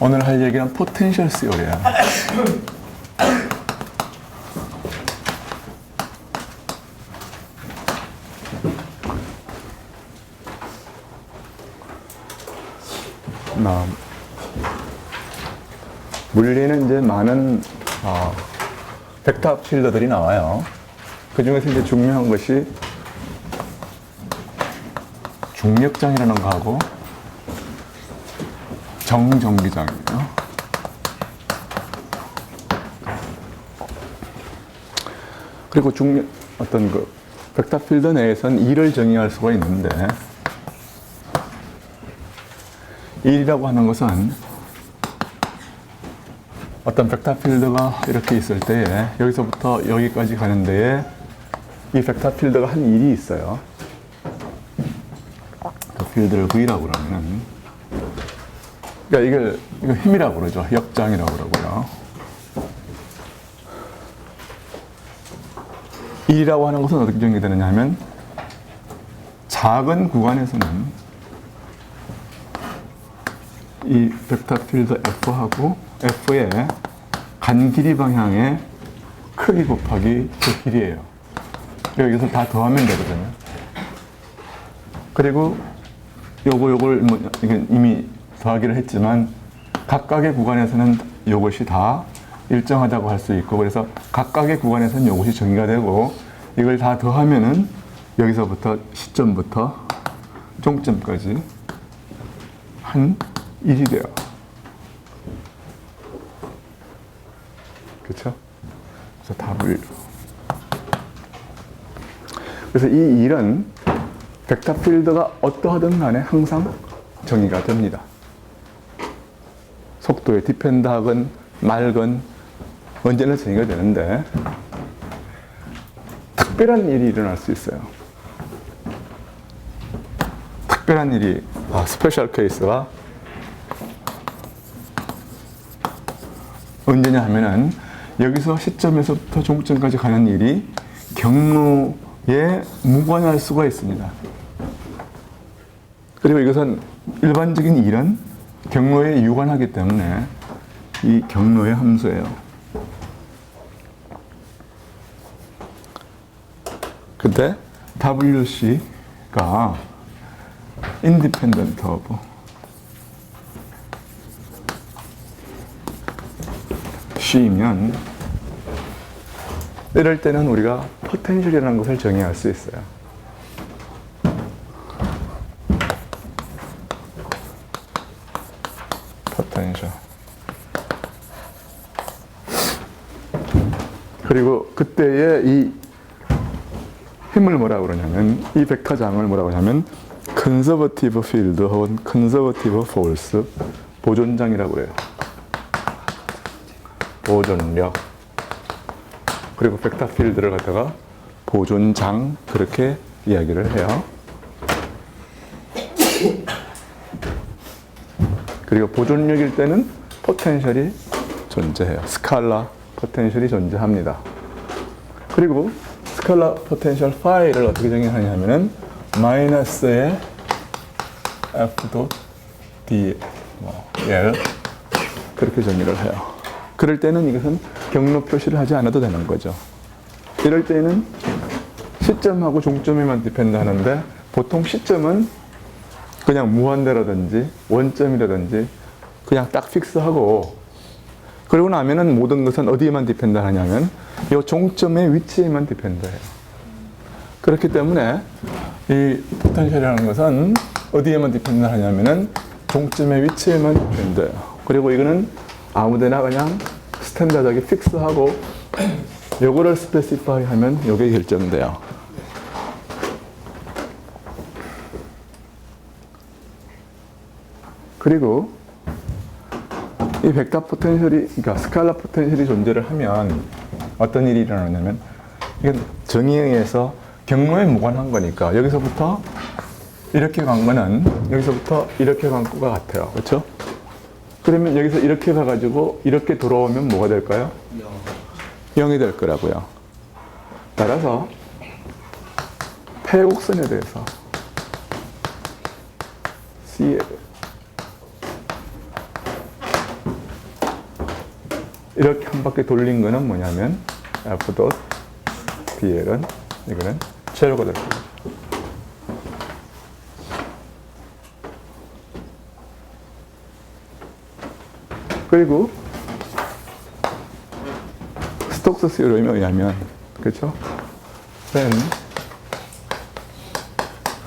오늘 할 얘기는 포텐셜 시어리야. 물리는 이제 많은 벡터 필드들이 나와요. 그 중에서 이제 중요한 것이 중력장이라는 거하고 정전기장이에요. 그리고 어떤 그 벡터 필드 내에서는 E를 정의할 수가 있는데, E라고 하는 것은 어떤 벡터 필드가 이렇게 있을 때에 여기서부터 여기까지 가는 데에 이 벡터 필드가 한 일이 있어요. 그 필드를 V라고 그러면은, 그러니까 이걸 힘이라고 그러죠. 역장이라고 그러고요. 일이라고 하는 것은 어떻게 정의되느냐 하면, 작은 구간에서는 이 벡터 필드 F하고 F의 간 길이 방향의 크기 곱하기 그 길이에요. 그리고 여기서 다 더하면 되거든요. 그리고 요걸 이미 더하기를 했지만, 각각의 구간에서는 이것이 다 일정하다고 할 수 있고, 그래서 각각의 구간에서는 이것이 정의가 되고, 이걸 다 더하면은 여기서부터 시점부터 종점까지 한 1이 돼요. 그렇죠? 그래서 답을. 그래서 이 1은 벡터 필드가 어떠하든 간에 항상 정의가 됩니다. 속도에 디펜드하건 말건 언제나 정의가 되는데, 특별한 일이 일어날 수 있어요. 특별한 일이, 스페셜 케이스가 언제냐 하면은, 여기서 시점에서부터 종점까지 가는 일이 경로에 무관할 수가 있습니다. 그리고 이것은 일반적인 일은 경로에 유관하기 때문에 이 경로의 함수예요. 근데 WC가 independent of C면, 이럴 때는 우리가 포텐셜이라는 것을 정의할 수 있어요. 포텐셜. 그리고 그때의 이 힘을 뭐라고 그러냐면, 이 벡터장을 뭐라고 하냐면 컨서버티브 필드 혹은 컨서버티브 포스, 보존장이라고 그래요. 보존력. 그리고 벡터 필드를 갖다가 보존장, 그렇게 이야기를 해요. 그리고 보존력일 때는 포텐셜이 존재해요. 스칼라 포텐셜이 존재합니다. 그리고 스칼라 포텐셜 파이를 어떻게 정의하냐면은 마이너스의 F 도 D L, 그렇게 정의를 해요. 그럴 때는 이것은 경로 표시를 하지 않아도 되는 거죠. 이럴 때는 시점하고 종점에만 디펜드 하는데, 보통 시점은 그냥 무한대라든지 원점이라든지 그냥 딱 픽스하고, 그러고 나면은 모든 것은 어디에만 디펜드 하냐면 이 종점의 위치에만 디펜드해요. 그렇기 때문에 이 포텐셜이라는 것은 어디에만 디펜드 하냐면은 종점의 위치에만 디펜드해요. 그리고 이거는 아무데나 그냥 스탠다드하게 픽스하고, 요거를 스페시파이 하면 요게 결정돼요. 그리고 이 벡터 포텐셜이, 그러니까 스칼라 포텐셜이 존재를 하면 어떤 일이 일어나냐면, 이건 정의에 의해서 경로에 무관한 거니까 여기서부터 이렇게 간 거는 여기서부터 이렇게 간 거가 같아요. 그렇죠? 그러면 여기서 이렇게 가가지고 이렇게 돌아오면 뭐가 될까요? 0이 될 거라고요. 따라서 폐곡선에 대해서 이렇게 한 바퀴 돌린 거는 뭐냐면 F 닷 DL은 이거는 제로가 될 거예요. 그리고 스톡스 스요럼에 의하면 그렇죠? then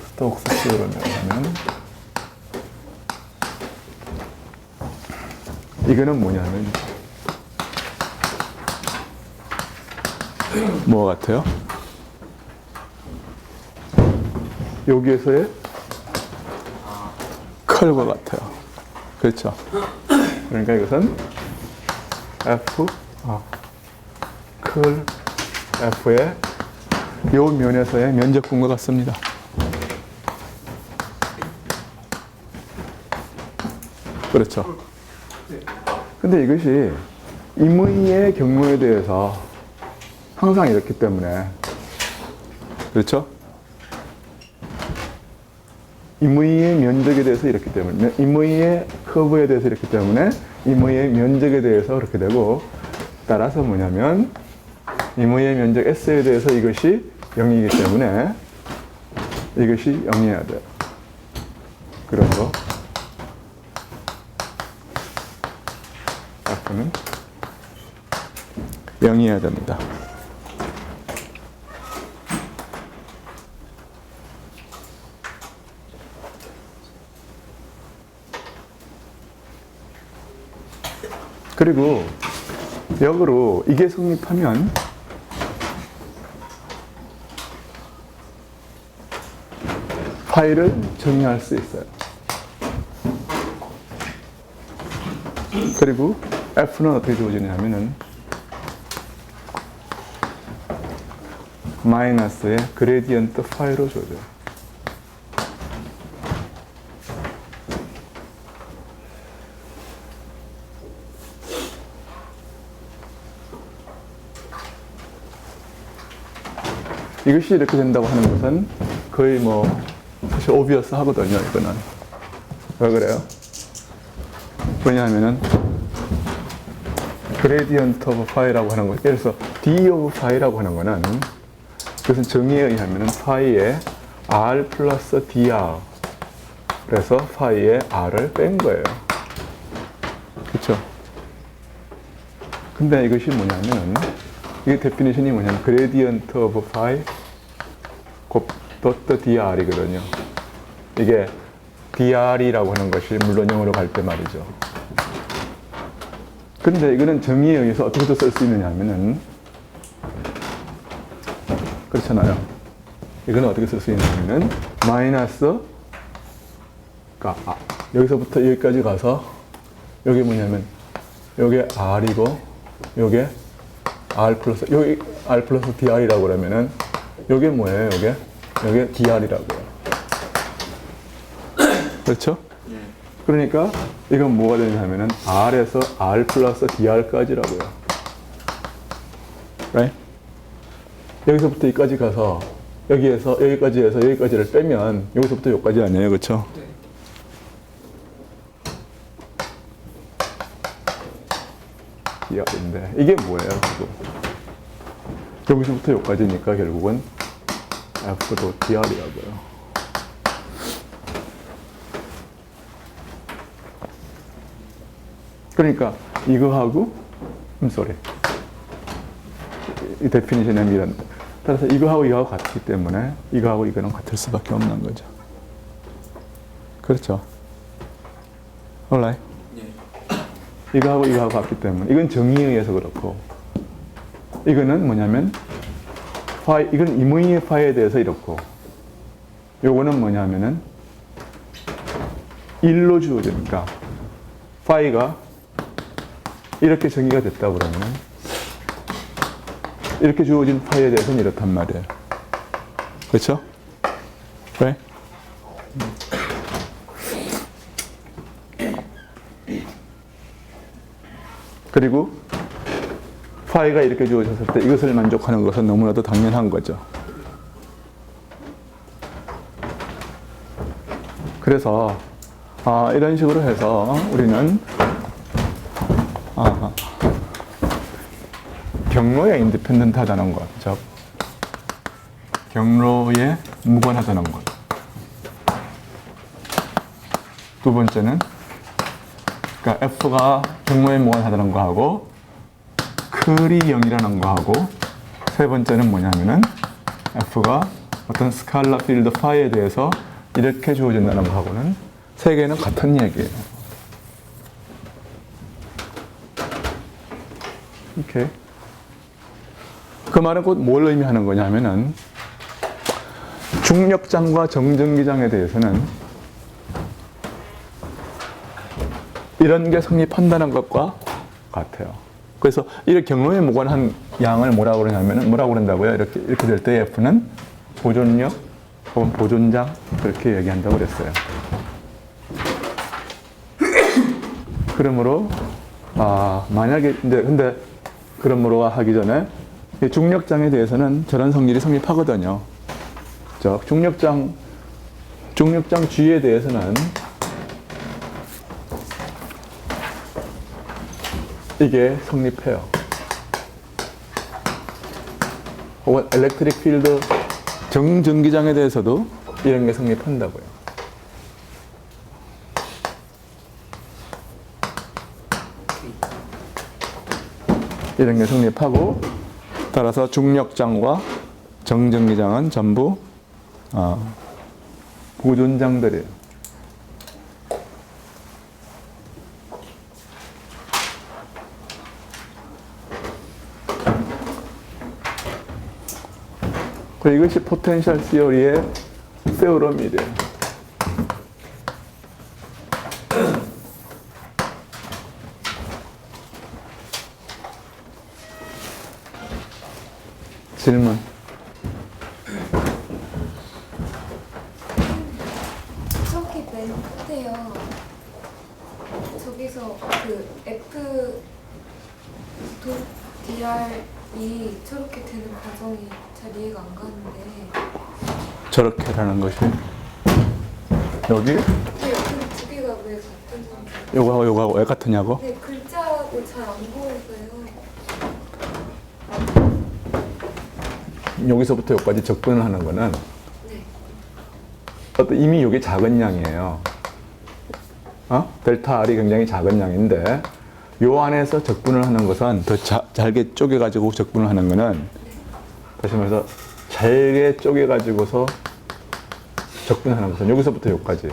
스톡스 스요럼에 의하면 이거는 뭐냐면 뭐 같아요? 여기에서의 컬과 같아요. 그렇죠? 그러니까 이것은 F, 컬 F의 요 면에서의 면적분과 같습니다. 그렇죠? 근데 이것이 임의의 경우에 대해서 항상 이렇기 때문에 그렇죠? 임의의 면적에 대해서 이렇기 때문에 임의의 커브에 대해서 이렇기 때문에 임의의 면적에 대해서 그렇게 되고 따라서 뭐냐면 임의의 면적 S에 대해서 이것이 0이기 때문에 이것이 0이어야 돼요. 그래서 F는 0이어야 됩니다. 그리고 역으로 이게 성립하면 파이를 정의할 수 있어요. 그리고 F는 어떻게 주어지냐면은 마이너스의 그레디언트 파이로 주어져요. 이것이 이렇게 된다고 하는 것은 거의 뭐 사실 오비어스 하거든요. 이거는 왜 그래요? 왜냐하면은 그레디언트 오브 파이라고 하는 거, 예를 들어서 d 오브 파이라고 하는 거는 그것은 정의에 의하면은 파이의 r 플러스 dr 그래서 파이의 r을 뺀 거예요. 그렇죠? 근데 이것이 뭐냐면 이 데피니션이 뭐냐면 그레디언트 오브 파이 도트 dr이거든요. 이게 dr이라고 하는 것이 물론 영어로 갈 때 말이죠. 근데 이거는 정의에 의해서 어떻게 또 쓸 수 있느냐 하면은 그렇잖아요. 이거는 어떻게 쓸 수 있느냐면은 마이너스 그러니까 여기서부터 여기까지 가서 여기 뭐냐면 요게 r이고 요게 r 플러스 여기 r 플러스 dr이라고 그러면은 요게 뭐예요? 요게 dr이라고요. 그렇죠? 그러니까 이건 뭐가 되냐면은 r에서 r 플러스 dr까지라고요. right? 여기서부터 여기까지 가서 여기에서 여기까지 해서 여기까지를 빼면 여기서부터 여기까지 아니에요. 그렇죠? dr인데 이게 뭐예요? 지금 여기서부터 여기까지니까 결국은 F도 dr이라고요. 그러니까 이거하고 이 데피니션의 미런 따라서 이거하고 이거하고 같기 때문에 이거하고 이거는 같을 수밖에 없는 거죠. 그렇죠? alright? 이거하고 이거하고 같기 때문에 이건 정의에 의해서 그렇고 이거는 뭐냐면 파이, 이건 임의의 파이에 대해서 이렇고 요거는 뭐냐면은 1로 주어지니까 파이가 이렇게 정의가 됐다 그러면 이렇게 주어진 파이에 대해서는 이렇단 말이에요. 그렇죠? 왜? 그리고 파이가 이렇게 주어졌을 때 이것을 만족하는 것은 너무나도 당연한 거죠. 그래서 이런 식으로 해서 우리는 경로에 인디펜던트하다는 것, 즉 경로에 무관하다는 것. 두 번째는 그러니까 F가 경로에 무관하다는 거하고 클이 0이라는 거하고 세 번째는 뭐냐면은 F가 어떤 스칼라 필드 파이에 대해서 이렇게 주어진다는 거하고는 세 개는 같은 얘기예요. 오케이. 그 말은 곧 뭘 의미하는 거냐면은 중력장과 정전기장에 대해서는 이런 게 성립한다는 것과 같아요. 그래서 이 경로에 무관한 양을 뭐라고 그러냐면은 뭐라고 그런다고요? 이렇게 될 때 F는 보존력 혹은 보존장 그렇게 얘기한다고 그랬어요. 그러므로 만약에 근데 그러므로 하기 전에 이 중력장에 대해서는 저런 성질이 성립하거든요. 즉 중력장 G에 대해서는 이게 성립해요. 혹은 엘렉트릭 필드 정전기장에 대해서도 이런 게 성립한다고요. 이런 게 성립하고 따라서 중력장과 정전기장은 전부 보존장들이에요. 이것이 포텐셜 시어리의 세오럼이래요. 질문. 저기 맨 끝에요. 저기서 그 F DR이 저렇게 되는 과정이 잘 이해가 안 가는데. 저렇게라는 것이 여기? 네, 근데 두 개가 왜 같은 상태? 요거하고 왜 같으냐고? 네, 글자하고 잘 안 보여서요. 여기서부터 여기까지 적분을 하는 거는 네. 이미 이게 작은 양이에요. 델타 R이 굉장히 작은 양인데 요 안에서 적분을 하는 것은 더 잘게 쪼개가지고 적분을 하는 거는 다시 말해서 잘게 쪼개가지고서 적분하는 것은 여기서부터 여기까지.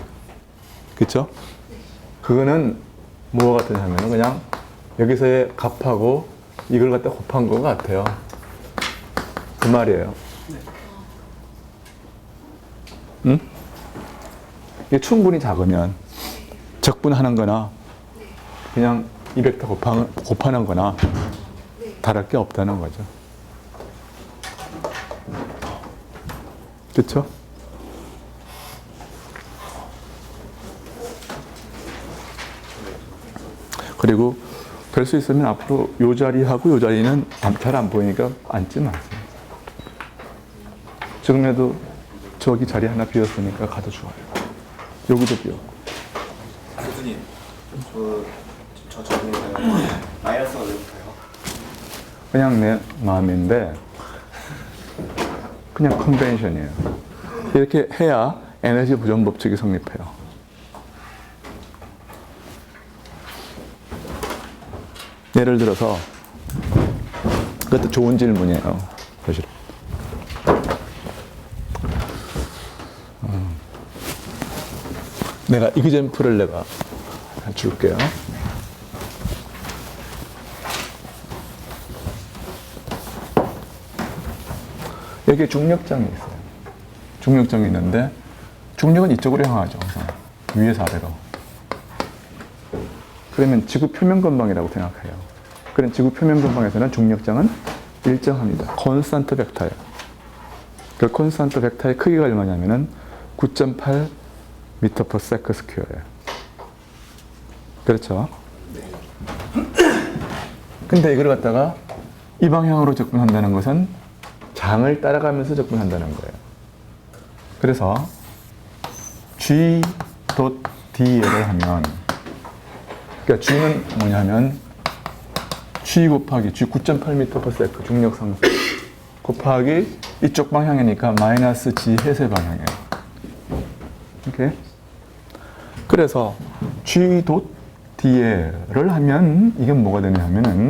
그쵸? 그거는 뭐가 같으냐면 그냥 여기서의 값하고 이걸 갖다 곱한 것 같아요. 그 말이에요. 응? 이게 충분히 작으면 적분하는 거나 그냥 200더 곱하는 거나 다를 게 없다는 거죠. 그쵸? 그리고 될 수 있으면 앞으로 요 자리하고 요 자리는 잘 안 보이니까 앉지 마세요. 지금에도 저기 자리 하나 비었으니까 가도 좋아요. 여기도 비었고. 교수님, 저 정리는 마이너스 어디부터요? 그냥 내 마음인데 그냥 컨벤션이에요. 이렇게 해야 에너지 보존 법칙이 성립해요. 예를 들어서 그것도 좋은 질문이에요. 사실. 내가 이그젠플을 내가 줄게요. 여기에 중력장이 있어요. 중력장이 있는데 중력은 이쪽으로 향하죠. 항상. 위에서 아래로. 그러면 지구 표면 근방이라고 생각해요. 그럼 지구 표면 근방에서는 중력장은 일정합니다. 콘스탄트 벡터예요. 그 콘스탄트 벡터의 크기가 얼마냐면은 9.8 미터 퍼 세컨드 스퀘어예요. 그렇죠? 근데 이걸 갖다가 이 방향으로 접근한다는 것은 장을 따라가면서 접근한다는 거예요. 그래서 G.dl을 하면 그러니까 G는 뭐냐면 G 곱하기 G 9.8m/s 중력 상승 곱하기 이쪽 방향이니까 마이너스 G 해세 방향이에요. 오케이? 그래서 G 도 D를 하면 이게 뭐가 되냐면은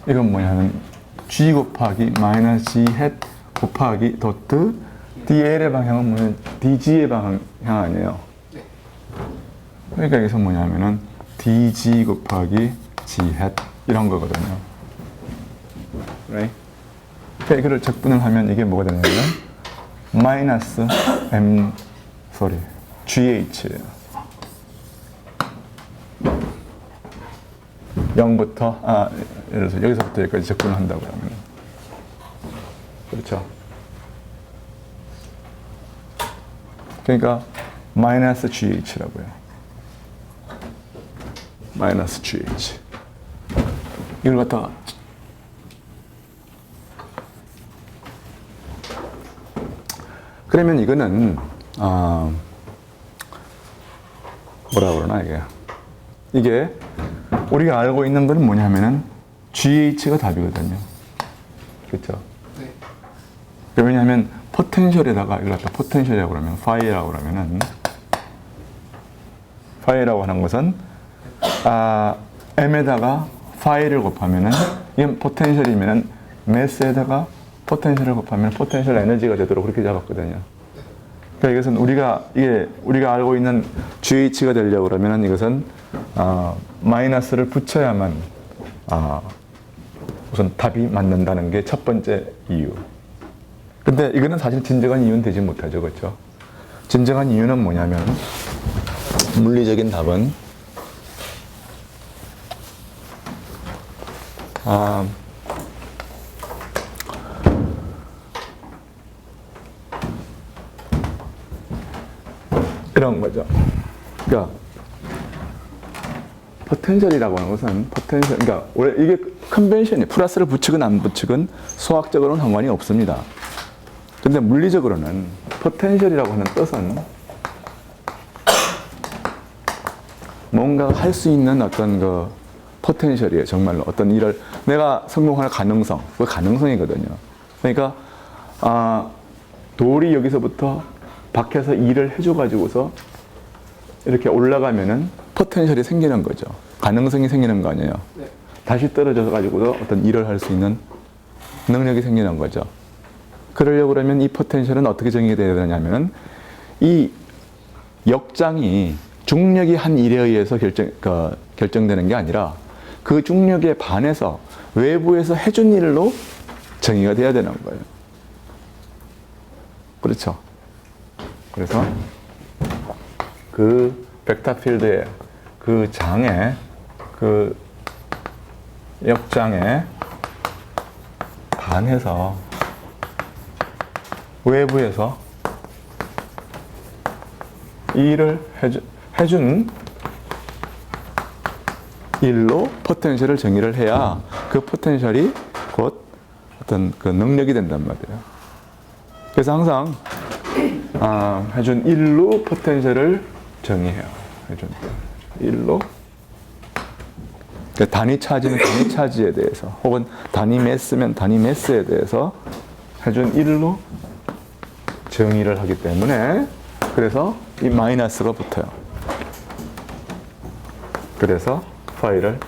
이건 뭐냐면 G 곱하기 마이너스 G 햇 곱하기 도트 DL의 방향은 뭐냐면 DG의 방향 아니에요. 그러니까 여기서 뭐냐면은 DG 곱하기 G 햇 이런 거거든요. right? 그러니까 이거를 적분을 하면 이게 뭐가 되냐면 마이너스 GH예요. 0부터 예를 들어서 여기서부터 여기까지 적분을 한다고 하면 그렇죠. 그러니까 마이너스 GH라고요. 마이너스 GH. 이걸 갖다가 그러면 이거는 뭐라 그러나 이게 우리가 알고 있는 거는 뭐냐면은 GH가 답이거든요. 그렇죠? 네. 왜냐하면 포텐셜에다가 이걸 갖다 포텐셜이라고 그러면 파이라고 그러면은 파이라고 하는 것은 m에다가 파이를 곱하면은 이건 포텐셜이면은 매스에다가 포텐셜을 곱하면 포텐셜 에너지가 되도록 그렇게 잡았거든요. 그러니까 이것은 우리가 알고 있는 GH가 되려고 그러면은 이것은 마이너스를 붙여야만 우선 답이 맞는다는 게 첫 번째 이유. 근데 이거는 사실 진정한 이유는 되지 못하죠, 그렇죠? 진정한 이유는 뭐냐면 물리적인 답은 이런 거죠. 그러니까 포텐셜이라고 하는 것은 그러니까 원래 이게 컨벤션이 플러스를 붙이건 안 붙이건 수학적으로는 상관이 없습니다. 근데 물리적으로는 포텐셜이라고 하는 뜻은 뭔가 할 수 있는 어떤 그 포텐셜이에요. 정말로 어떤 일을 내가 성공할 가능성, 그 가능성이거든요. 그러니까 돌이 여기서부터 밖에서 일을 해줘가지고서 이렇게 올라가면은 포텐셜이 생기는 거죠. 가능성이 생기는 거 아니에요. 네. 다시 떨어져 가지고도 어떤 일을 할 수 있는 능력이 생기는 거죠. 그러려고 그러면 이 포텐셜은 어떻게 정의되어야 되냐면은 이 역장이 중력이 한 일에 의해서 결정되는 게 아니라 그 중력에 반해서 외부에서 해준 일로 정의가 돼야 되는 거예요. 그렇죠? 그래서 그 벡터 필드의 그 장에 그 역장에 반해서 외부에서 이 일을 해준 일로 포텐셜을 정의를 해야 그 포텐셜이 곧 어떤 그 능력이 된단 말이에요. 그래서 항상 해준 일로 포텐셜을 정의해요. 해준 일로 그러니까 단위 차지는 단위 차지에 대해서 혹은 단위 매스면 단위 매스에 대해서 해준 일로 정의를 하기 때문에 그래서 이 마이너스가 붙어요. 그래서 파이를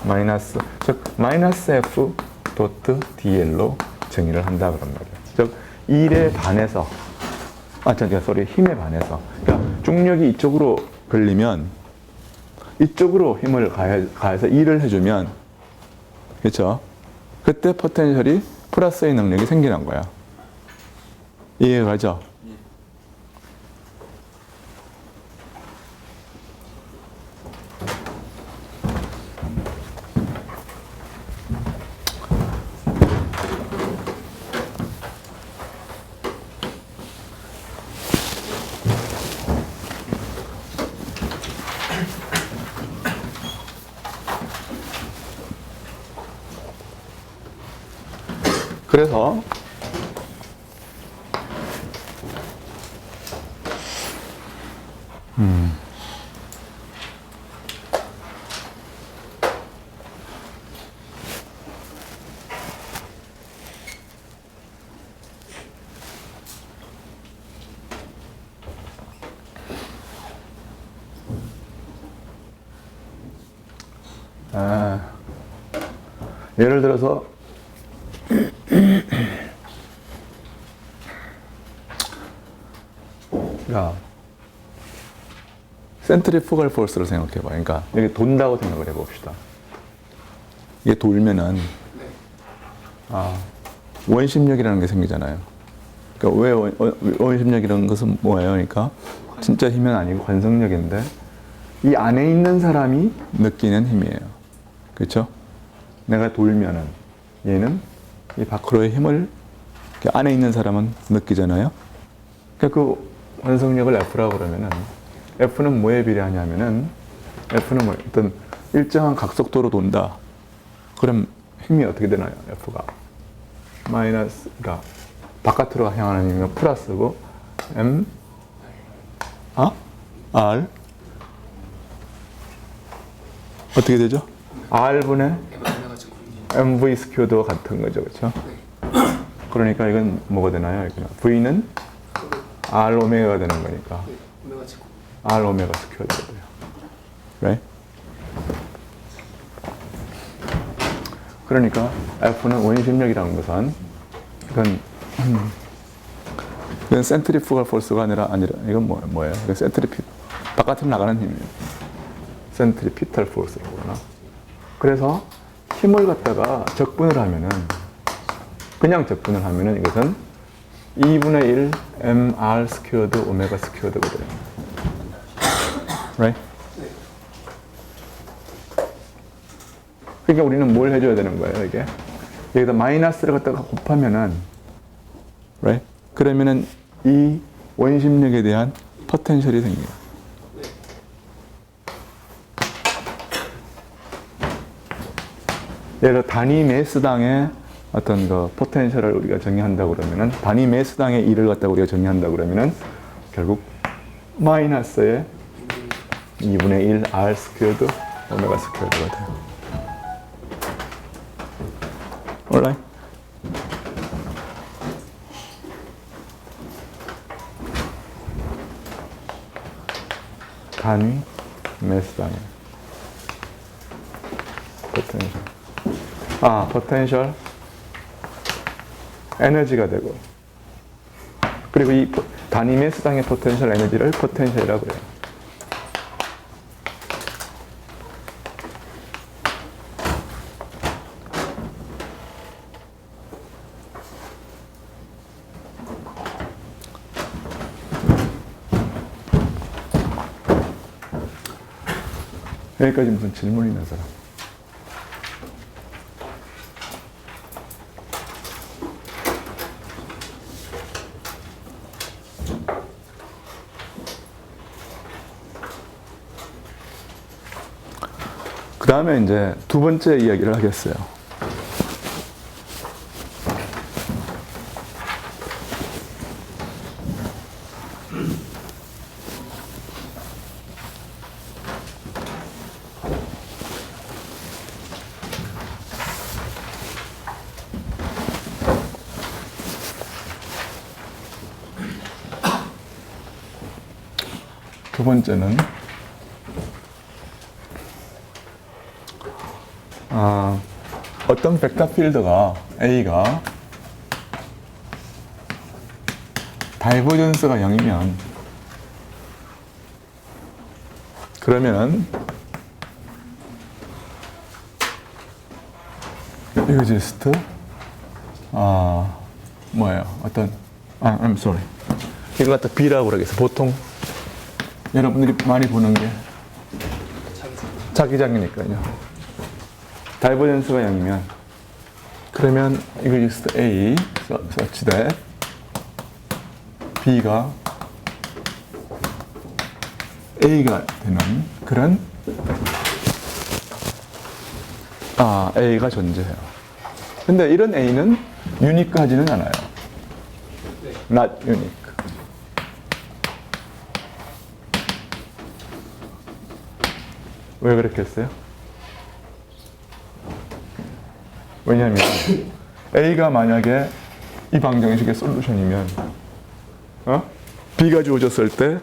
마이너스 즉 마이너스 F 도트 DL로 정의를 한다 그런 말이에요. 즉 일에 반해서 힘에 반해서 그러니까 중력이 이쪽으로 걸리면 이쪽으로 힘을 가해서 일을 해주면 그렇죠? 그때 포텐셜이 플러스의 능력이 생기는 거야. 이해가 가죠? 그래서 예를 들어서 야, 센트리푸갈 포스를 생각해 봐. 그러니까 여기 돈다고 생각을 해 봅시다. 이게 돌면은 원심력이라는 게 생기잖아요. 그러니까 왜 원심력이라는 것은 뭐예요? 그러니까 진짜 힘은 아니고 관성력인데 이 안에 있는 사람이 느끼는 힘이에요. 그렇죠? 내가 돌면은 얘는 이 밖으로의 힘을 안에 있는 사람은 느끼잖아요. 그러니까 그 관성력을 F라고 그러면은 F는 뭐에 비례하냐면은 F는 뭐 어떤 일정한 각속도로 돈다. 그럼 힘이 어떻게 되나요? F가 마이너스가 바깥으로 향하는 힘은 플러스고 M R 어떻게 되죠? R분의 MV 스퀘어도 같은 거죠. 그렇죠? 그러니까 이건 뭐가 되나요? V는 R 오메가가 되는 거니까 R 오메가 스퀘어가 돼요. Right? 그러니까 F는 원심력이라는 것은 이건 센트리푸갈 포스가 아니라 이건 뭐예요? 이건 바깥으로 나가는 힘이에요. 센트리피탈 포스라고 그러나. 그래서 힘을 갖다가 적분을 하면은 그냥 적분을 하면은 이것은 2분의 1 mr 스퀘어드 오메가 스퀘어드가 돼요. Right? 그러니까 우리는 뭘 해줘야 되는 거예요, 이게? 여기다 마이너스를 갖다가 곱하면은, right? 그러면은 이 원심력에 대한 포텐셜이 생겨요. 예를 들어 단위 매스당의 어떤 그 포텐셜을 우리가 정의한다고 그러면은 단위 매스당의 E를 갖다가 우리가 정의한다고 그러면은 결국 마이너스의 2분의 1 R 스퀘어드 오메가 스퀘어드가 돼요. Alright? 단위 매스당의 포텐셜. 포텐셜 에너지가 되고 그리고 이 단위 매스당의 포텐셜 에너지를 포텐셜이라고 그래요. 여기까지 무슨 질문 있는 사람? 그 다음에 이제 두 번째 이야기를 하겠어요. 두 번째는 어떤 벡터 필드가 A가 다이버전스가 0이면 그러면은 exist 뭐예요? 어떤 I'm sorry 이걸 갖다 B라고 그러겠어. 보통 여러분들이 많이 보는 게 자기장이니까요. 다이버전스가 0이면 그러면 이거 exist A such that B가 A가 되는 그런 A가 존재해요. 근데 이런 A는 유니크하지는 않아요. Not unique. 왜 그렇게 했어요? 왜냐하면 A가 만약에 이 방정식의 솔루션이면 B가 주어졌을 때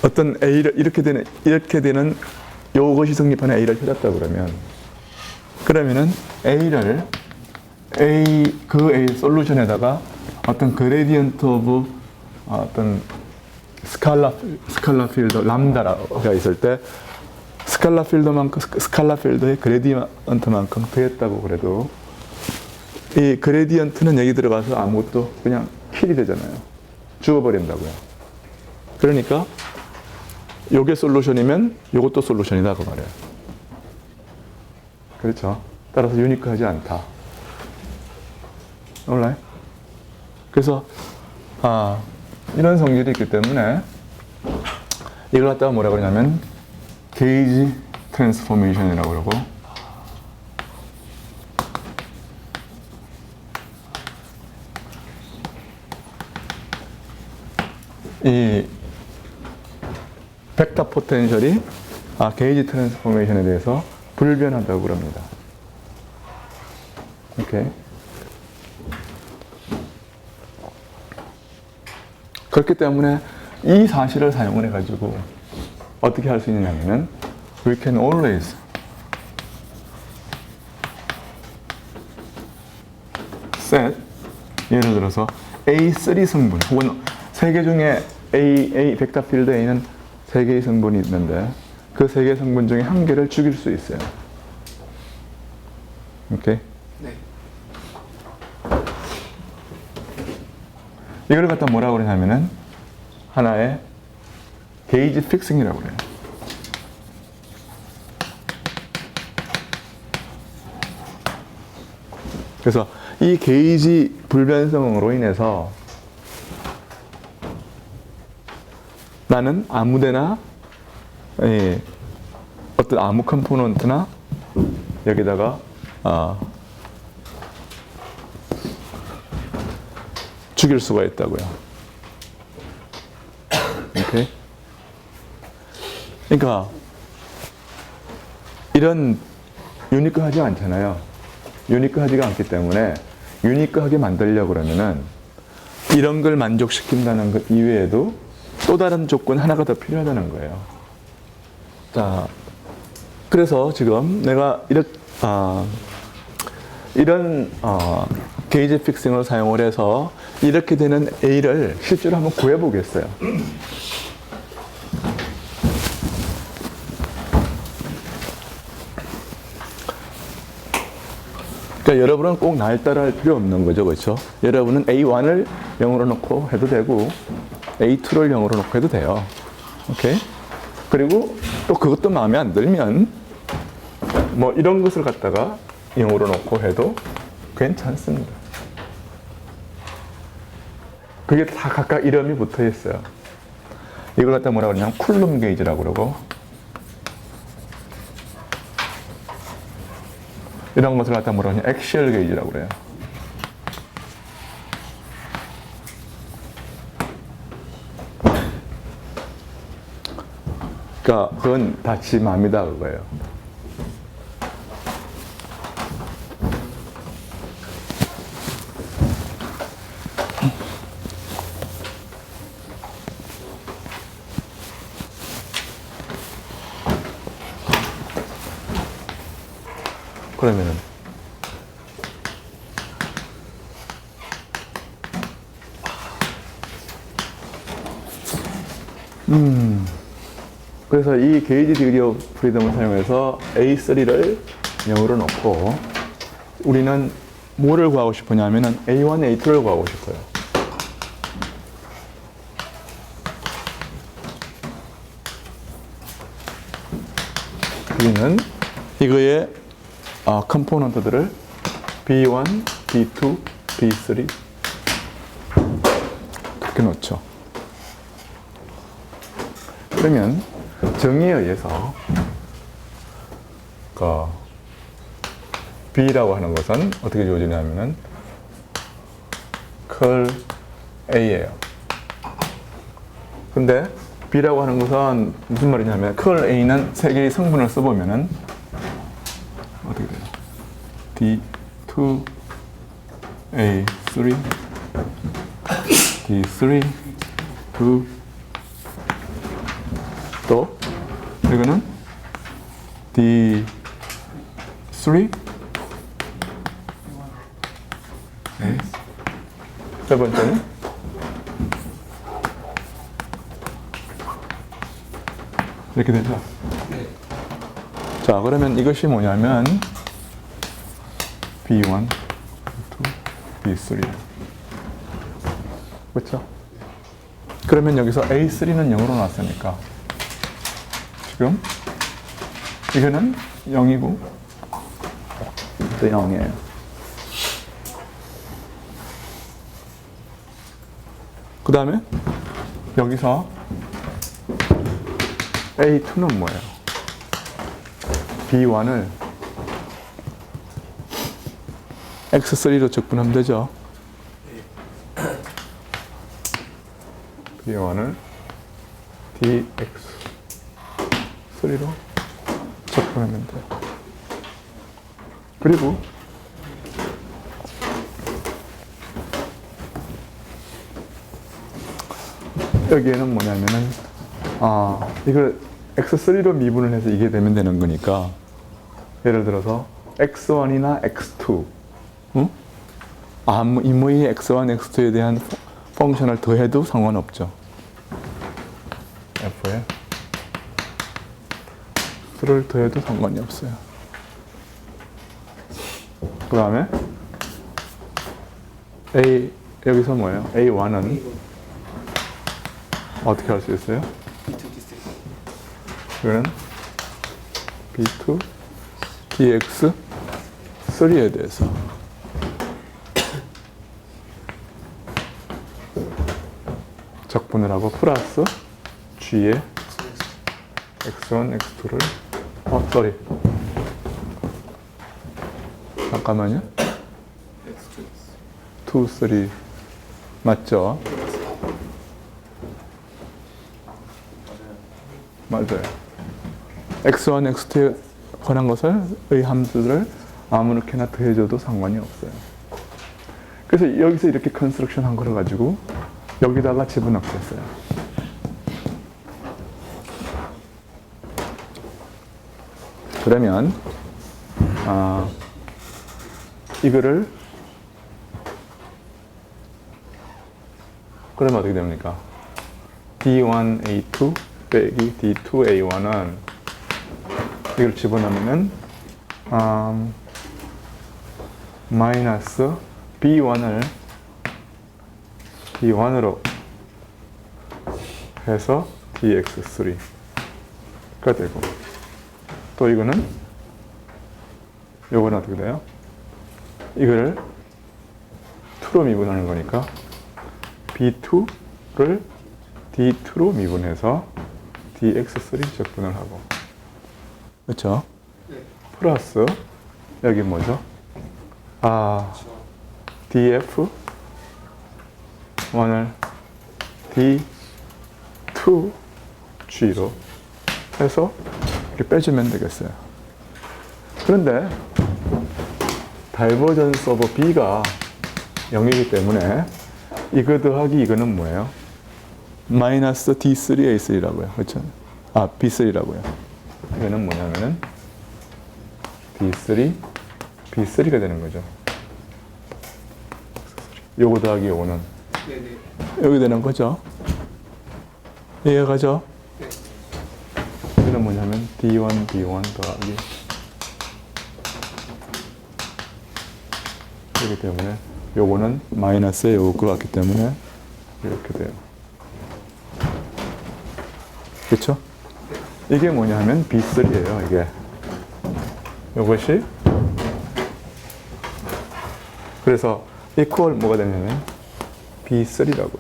어떤 A를 이렇게 되는 요것이 성립하는 A를 찾았다 그러면은 A를 그 A 솔루션에다가 어떤 그레디언트 오브 어떤 스칼라 필드 람다가 있을 때 스칼라 필드의 그레디언트만큼 더했다고 그래도 이 그레디언트는 여기 들어가서 아무것도 그냥 킬이 되잖아요. 죽어버린다고요. 그러니까 요게 솔루션이면 요것도 솔루션이다 그 말이에요. 그렇죠. 따라서 유니크하지 않다. 올라요? 그래서 이런 성질이 있기 때문에 이걸 갖다가 뭐라 그러냐면 게이지 트랜스포메이션이라고 그러고 이 벡터 포텐셜이 게이지 트랜스포메이션에 대해서 불변하다고 그럽니다. 오케이. 그렇기 때문에 이 사실을 사용을 해가지고 어떻게 할 수 있냐면은 we can always set 예를 들어서 A3 성분 혹은 세 개 중에 A 벡터 필드 A는 세 개의 성분이 있는데 그 세 개의 성분 중에 한 개를 죽일 수 있어요. 오케이? 네. 이걸 갖다 뭐라고 그러냐면은 하나의 게이지 픽싱이라고 그래요. 그래서 이 게이지 불변성으로 인해서 나는 아무데나 어떤 아무 컴포넌트나 여기다가 죽일 수가 있다고요. 오케이? 그러니까 이런 유니크하지 않잖아요. 유니크하지가 않기 때문에 유니크하게 만들려고 그러면은 이런 걸 만족시킨다는 것 이외에도 또 다른 조건 하나가 더 필요하다는 거예요. 자, 그래서 지금 내가 이런 게이지 픽싱을 사용을 해서 이렇게 되는 A를 실제로 한번 구해보겠어요. 그러니까 여러분은 꼭 날 따라 할 필요 없는 거죠. 그렇죠? 여러분은 A1을 0으로 놓고 해도 되고 A2를 0으로 놓고 해도 돼요. 오케이? 그리고 또 그것도 마음에 안 들면 뭐 이런 것을 갖다가 0으로 놓고 해도 괜찮습니다. 그게 다 각각 이름이 붙어 있어요. 이걸 갖다 뭐라고 그러냐면 쿨룸 게이지라고 그러고 이런 것을 갖다 뭐라고 하냐면 액시얼 게이지라고 그래요. 그러니까 그건 다 지 맘이다 그거예요. 그러면은 그래서 이 게이지 디그리 오브 프리덤을 사용해서 A3를 0으로 놓고 우리는 뭐를 구하고 싶으냐면은 A1, A2를 구하고 싶어요. 우리는 이거의 컴포넌트들을 B1, B2, B3 그렇게 놓죠. 그러면 정의에 의해서 그 B라고 하는 것은 어떻게 주어지냐면은 컬 A예요. 근데 B라고 하는 것은 무슨 말이냐면 컬 A는 세 개의 성분을 써보면은 어떻게 돼요? D2, A3, D3, 2, 또 이거는 D3 네. 세 번째는 이렇게 되죠. 자, 그러면 이것이 뭐냐면 B1, B2, B3 그렇죠? 그러면 여기서 A3는 0으로 나왔으니까 지금 이거는 0이고 또 0이에요. 그 다음에 여기서 A2는 뭐예요? B1을 X3로 적분하면 되죠. B1을 DX3로 적분하면 돼요. 그리고 여기에는 뭐냐면은 이걸 X3로 미분을 해서 이게 되면 되는 거니까 예를 들어서 X1이나 X2 응? 이모의 X1, X2에 대한 펑션을 더해도 상관없죠. F에 수를 더해도 상관이 없어요. 그 다음에 여기서 뭐예요? A1은 어떻게 할 수 있어요? 이거는 B2 DX3에 대해서 적분을 하고 플러스 G에 X1, X2를 잠깐만요. 2, 3 맞죠? 맞아요. X1, X2에 관한 것의 함수를 아무렇게나 더해줘도 상관이 없어요. 그래서 여기서 이렇게 컨스트럭션 한 거를 가지고 여기다가 집어넣게 했어요. 그러면 이거를 그러면 어떻게 됩니까? D1A2 빼기 D2A1은 이걸 집어넣으면 마이너스 B1으로 해서 DX3가 되고 또 이거는 요거는 어떻게 돼요? 이거를 2로 미분하는 거니까 B2를 D2로 미분해서 DX3 적분을 하고 그렇죠? 네. 플러스 여기 뭐죠? DF1을 D2G로 해서 이렇게 빼주면 되겠어요. 그런데 다이버전스 오브 B가 0이기 때문에 이거 더하기 이거는 뭐예요? 마이너스 D3A3라고요. 그렇죠? B3라고요. 이거는 뭐냐면은 D3, B3가 되는 거죠. 요거 더하기 요거는 네네. 여기 되는 거죠. 이해가 가죠? 네. 이거는 뭐냐면 D1, B1 더하기 그렇기 때문에 요거는 마이너스에 요거 것 같기 때문에 이렇게 돼요. 그렇죠? 이게 뭐냐면 B3예요. 이게 요것이 그래서 이퀄 뭐가 되냐면 B3라고요.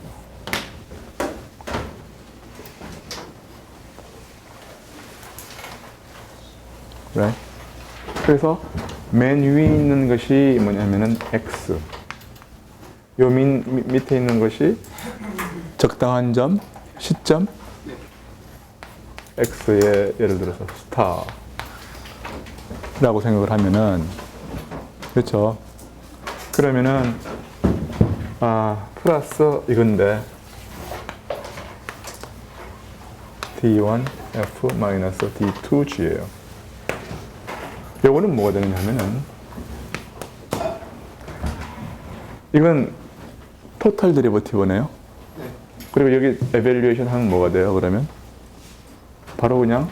Right? 그래서 맨 위에 있는 것이 뭐냐면은 X. 요 밑에 있는 것이 적당한 점, 시점, X의 예를 들어서 스타라고 생각을 하면은 그렇죠. 그러면은 플러스 이건데 D1 F 마이너스 D2G예요. 요거는 뭐가 되느냐 하면은 이건 토탈 데리버티브네요. 그리고 여기 에밸류에이션 하면 뭐가 돼요? 그러면 바로 그냥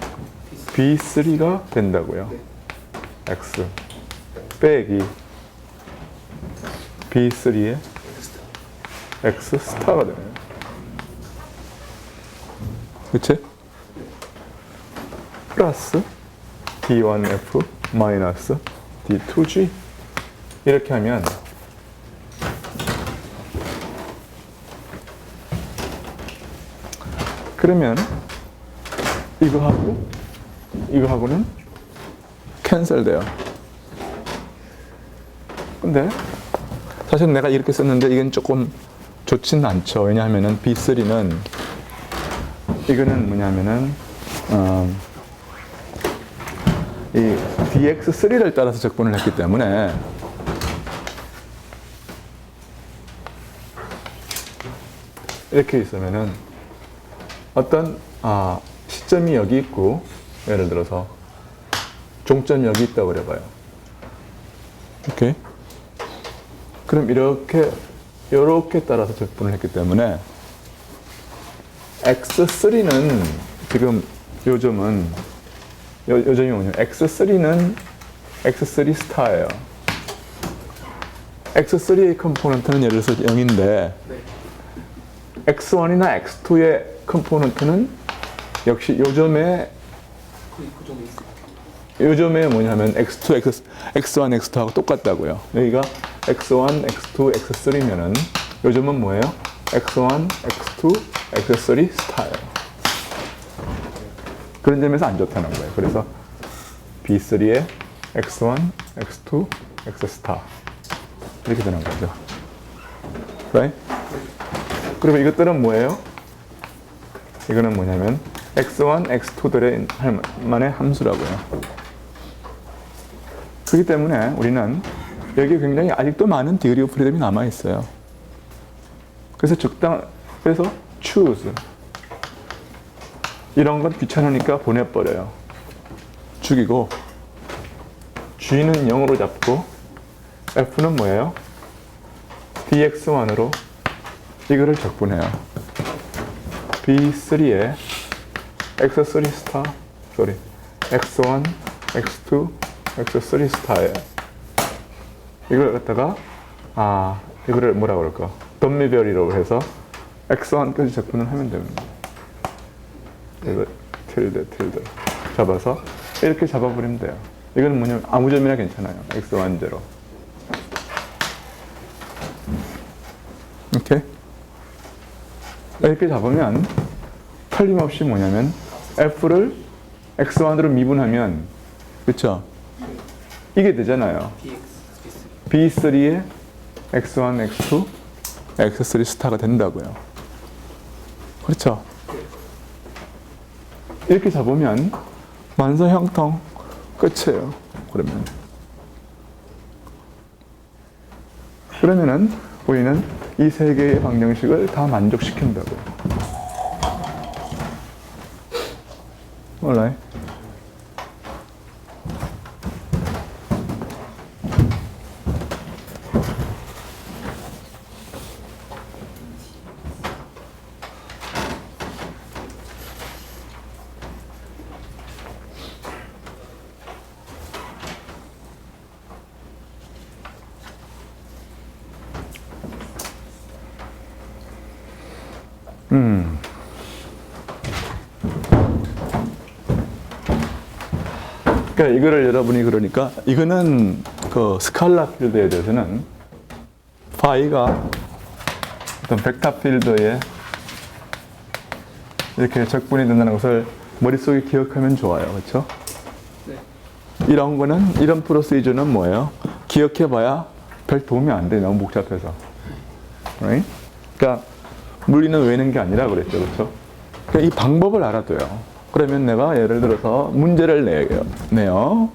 B3가 된다고요. X 빼기 B3의 X 스타가 되네요. 그치? 플러스 D1F 마이너스 D2G 이렇게 하면 그러면 이거하고는 캔슬돼요. 근데 사실 내가 이렇게 썼는데 이건 조금 좋지는 않죠. 왜냐하면은 B3는 이거는 뭐냐면은 이 DX3를 따라서 적분을 했기 때문에 이렇게 있으면은 어떤 시점이 여기 있고 예를 들어서 종점이 여기 있다고 그래봐요. 오케이. 그럼 이렇게 따라서 적분을 했기 때문에 X3는 지금 요점은 요점이 뭐냐면 X3는 X3 스타예요. X3의 컴포넌트는 예를 들어서 0인데 X1이나 X2의 컴포넌트는 역시 요점에 뭐냐면 X2, X1, X2하고 똑같다고요. 여기가 X1, X2, X3면은 요점은 뭐예요? X1, X2, X3 스타예요. 그런 점에서 안 좋다는 거예요. 그래서 B3에 X1, X2, X 스타 이렇게 되는 거죠. right? 그리고 이것들은 뭐예요? 이거는 뭐냐면 X1, X2들의 만의 함수라고요. 그렇기 때문에 우리는 여기 굉장히 아직도 많은 디그리 오브 프리덤이 남아 있어요. 그래서 그래서 choose 이런 건 귀찮으니까 보내버려요. 죽이고 G는 0으로 잡고 F는 뭐예요? DX1으로 이거를 적분해요. B3에 X3 스타, X1, X2, X3 스타예요. 이걸 갖다가 이거를 뭐라 그럴까? 덤미별이라고 해서 X1까지 적분을 하면 됩니다. 이거 tilde 잡아서 이렇게 잡아버리면 돼요. 이건 뭐냐면 아무 점이나 괜찮아요. X1, 0. 오케이? 이렇게 잡으면 틀림없이 뭐냐면 F를 X1으로 미분하면 그쵸? 이게 되잖아요. B3에 X1, X2, X3 스타가 된다고요. 그렇죠? 이렇게 잡으면 만서 형통 끝이에요. 그러면은 우리는 이 세 개의 방정식을 다 만족시킨다고요. alright. 그러니까 이거를 여러분이 그러니까 이거는 그 스칼라 필드에 대해서는 파이가 어떤 벡터 필드에 이렇게 적분이 된다는 것을 머릿속에 기억하면 좋아요. 그렇죠? 네. 이런 거는 이런 프로시저는 뭐예요? 기억해봐야 별 도움이 안 돼. 너무 복잡해서. Right? 그러니까 물리는 외는 게 아니라 그랬죠. 그렇죠? 그러니까 이 방법을 알아둬요. 그러면 내가 예를 들어서 문제를 내요.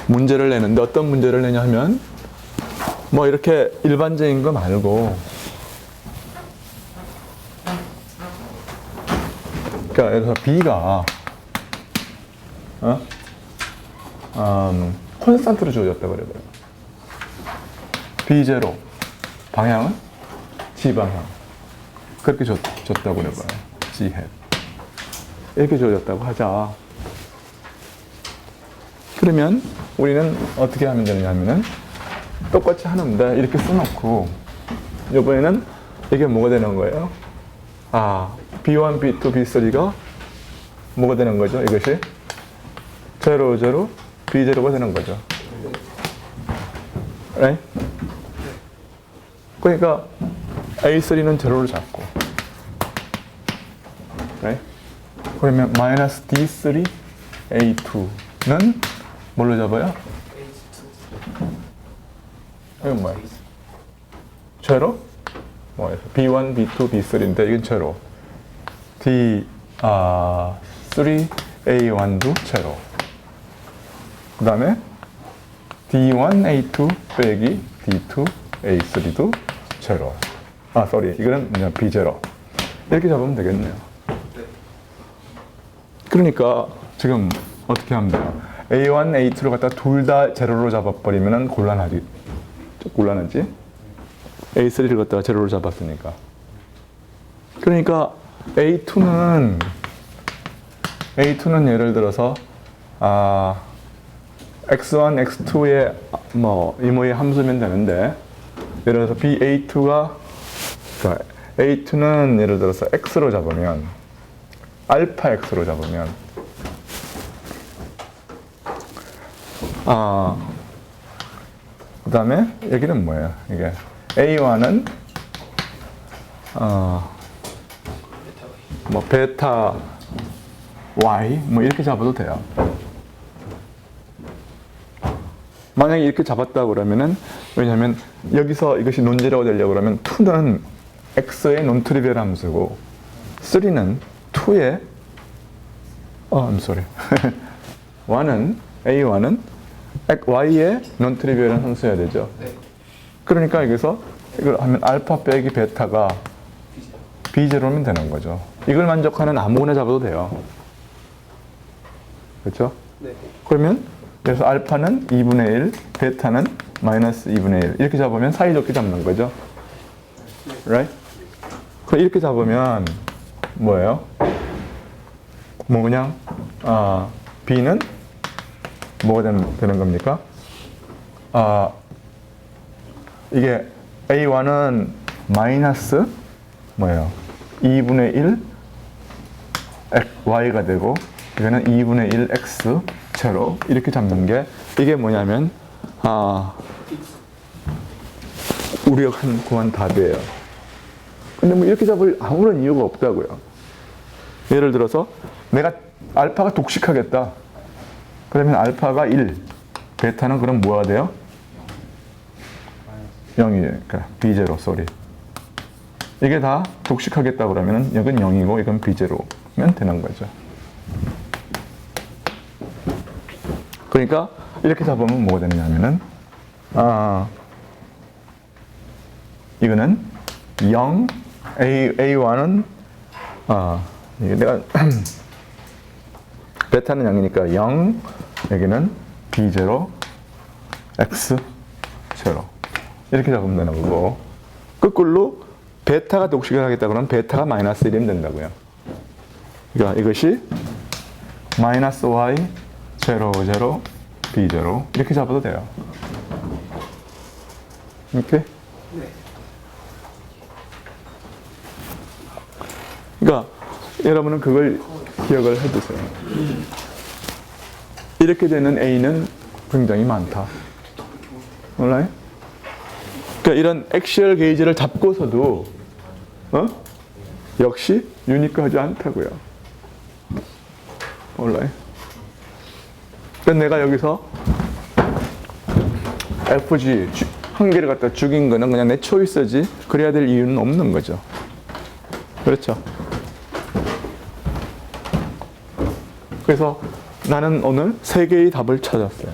문제를 내는데 어떤 문제를 내냐 하면 뭐 이렇게 일반적인 거 말고 그러니까 예를 들어서 B가 콘스탄트로 주어졌다 그래봐요. B0 방향은 G 방향 그렇게 줬다고 그래봐요. G hat 이렇게 주어졌다고 하자. 그러면 우리는 어떻게 하면 되느냐면은 똑같이 하는데 이렇게 써놓고 이번에는 이게 뭐가 되는 거예요? B1, B2, B3가 뭐가 되는 거죠? 이것이 0, 0, B0가 되는 거죠. right? 그러니까 A3는 0를 잡고 right? 그러면 마이너스 D3, A2는 뭘로 잡아요? 이건 뭐야? 제로? 뭐야? B1, B2, B3인데 이건 제로. D3, A1도 제로. 그 다음에 D1, A2 빼기 D2, A3도 제로. 이거는 그냥 B0. 이렇게 잡으면 되겠네요. 그러니까 지금 어떻게 하면 돼요? A1, A2를 갖다 둘 다 제로로 잡아버리면 곤란하지. A3를 갖다가 제로로 잡았으니까. 그러니까 A2는 예를 들어서 X1, X2의 이모의 함수면 되는데 예를 들어서 A2는 예를 들어서 X로 잡으면 알파 X로 잡으면 그 다음에 여기는 뭐예요? 이게 A1은 베타 Y 이렇게 잡아도 돼요. 만약에 이렇게 잡았다 그러면은 왜냐하면 여기서 이것이 논제라고 되려고 그러면 2는 X의 논트리비얼 함수고 3는 2의 A1은 Y의 논트리비얼한 함수여야 되죠. 그러니까 여기서 이걸 하면 알파 빼기 베타가 B0면 되는 거죠. 이걸 만족하는 아무거나 잡아도 돼요. 그렇죠? 네. 그러면 그래서 알파는 2분의 1, 베타는 마이너스 2분의 1 이렇게 잡으면 사이좋게 잡는 거죠. right? 그럼 이렇게 잡으면 뭐예요? 그냥 B는 뭐가 되는 겁니까? 이게 A1은 마이너스 2분의 1 Y가 되고 이거는 2분의 1 X 제로 이렇게 잡는 게 이게 뭐냐면 우리가 구한 답이에요. 근데 이렇게 잡을 아무런 이유가 없다고요. 예를 들어서 내가 알파가 독식하겠다. 그러면 알파가 1, 베타는 그럼 뭐가 돼요? 0이에요. 그러니까 B0, 이게 다 독식하겠다 그러면 이건 0이고 이건 B0면 되는 거죠. 그러니까 이렇게 잡으면 뭐가 되느냐면은 이거는 0, A1은 이게 내가 베타는 0이니까 0, 여기는 B0, X, 0 이렇게 잡으면 되는 거고 거꾸로 베타가 독식을 하겠다 그러면 베타가 마이너스 1이면 된다고요. 그러니까 이것이 마이너스 Y, 0, 0, B0 이렇게 잡아도 돼요. 이렇게? 네. 그러니까 여러분은 그걸 기억을 해두세요. 이렇게 되는 A는 굉장히 많다. 몰라요? 그러니까 이런 액시얼 게이지를 잡고서도 역시 유니크하지 않다고요. 몰라요? 그러니까 내가 여기서 FG 한 개를 갖다 죽인 거는 그냥 내 초이스지 그래야 될 이유는 없는 거죠. 그렇죠? 그래서 나는 오늘 3개의 답을 찾았어요.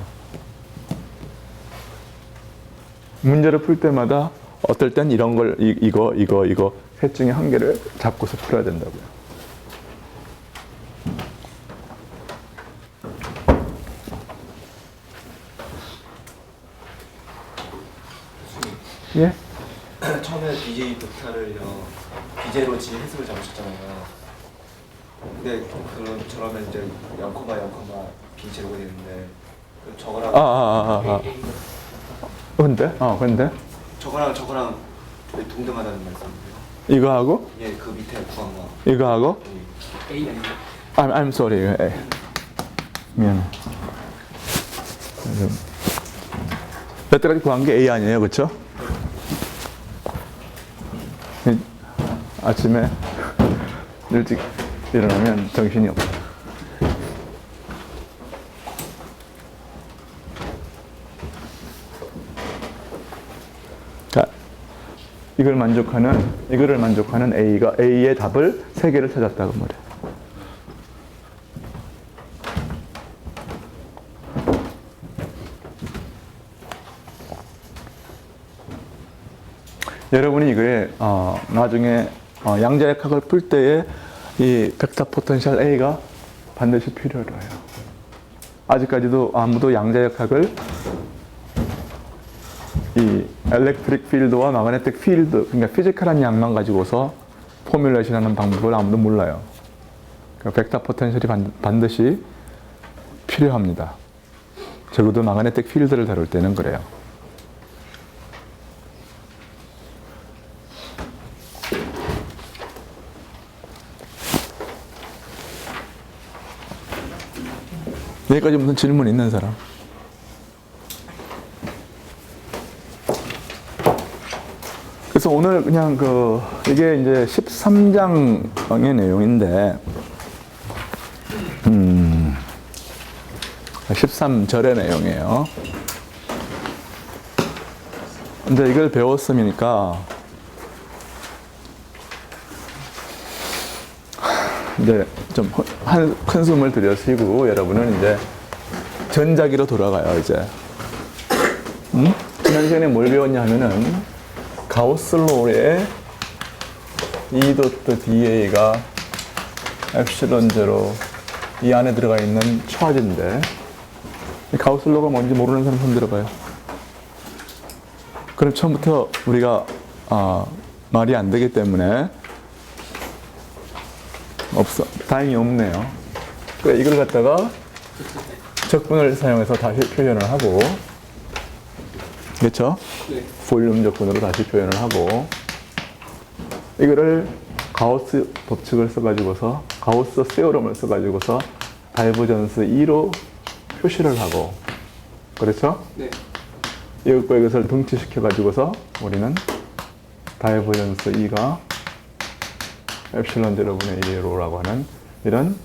문제를 풀 때마다 어떨 땐 이런 걸 이거 셋 중에 한 개를 잡고서 풀어야 된다고요. 예? 처음에 BJ 부타를요 BJ로 지금 해석을 잡으셨잖아요. 근데 저러면 이제 0,0, BJ로 되는데 저거랑 근데? 저거랑 동등하다는 말씀이에요. 이거하고? 예, 그 밑에 구한 거. 이거하고? 예. A 아니에요? I'm sorry. 미안해. 여태까지 구한 게 A 아니에요, 그렇죠? 아침에 일찍 일어나면 정신이 없어. 자, 이거를 만족하는 A가 A의 답을 3개를 찾았다고 말해요. 여러분이 이거에 나중에 양자역학을 풀 때에 이 벡터 포텐셜 A가 반드시 필요로 해요. 아직까지도 아무도 양자역학을 이 엘렉트릭 필드와 마그네틱 필드, 그러니까 피지컬한 양만 가지고서 포뮬레이션하는 방법을 아무도 몰라요. 그러니까 벡터 포텐셜이 반드시 필요합니다. 적어도 마그네틱 필드를 다룰 때는 그래요. 여기까지 무슨 질문 있는 사람? 그래서 오늘 그냥 이게 이제 13장의 내용인데, 13절의 내용이에요. 근데 이걸 배웠으니까, 이제 좀 큰 숨을 들여쉬고 여러분은 이제 전자기로 돌아가요, 이제. 지난 시간에 뭘 배웠냐 하면은 가우스-롤의 E 도트 DA가 엡실론 제로 이 안에 들어가 있는 차지인데, 가우스-롤가 뭔지 모르는 사람 손 들어봐요. 그럼 처음부터 우리가 말이 안 되기 때문에 다행히 없네요. 그래, 이걸 갖다가 적분을 사용해서 다시 표현을 하고, 그렇죠? 네. 볼륨 적분으로 다시 표현을 하고, 이거를 가우스 법칙을 써가지고서, 가우스 세오럼을 써가지고서 다이버전스 E로 표시를 하고, 그렇죠? 네. 이것과 이것을 등치시켜가지고서 우리는 다이버전스 E가 엡실론 제로분의 1로라고 하는 이런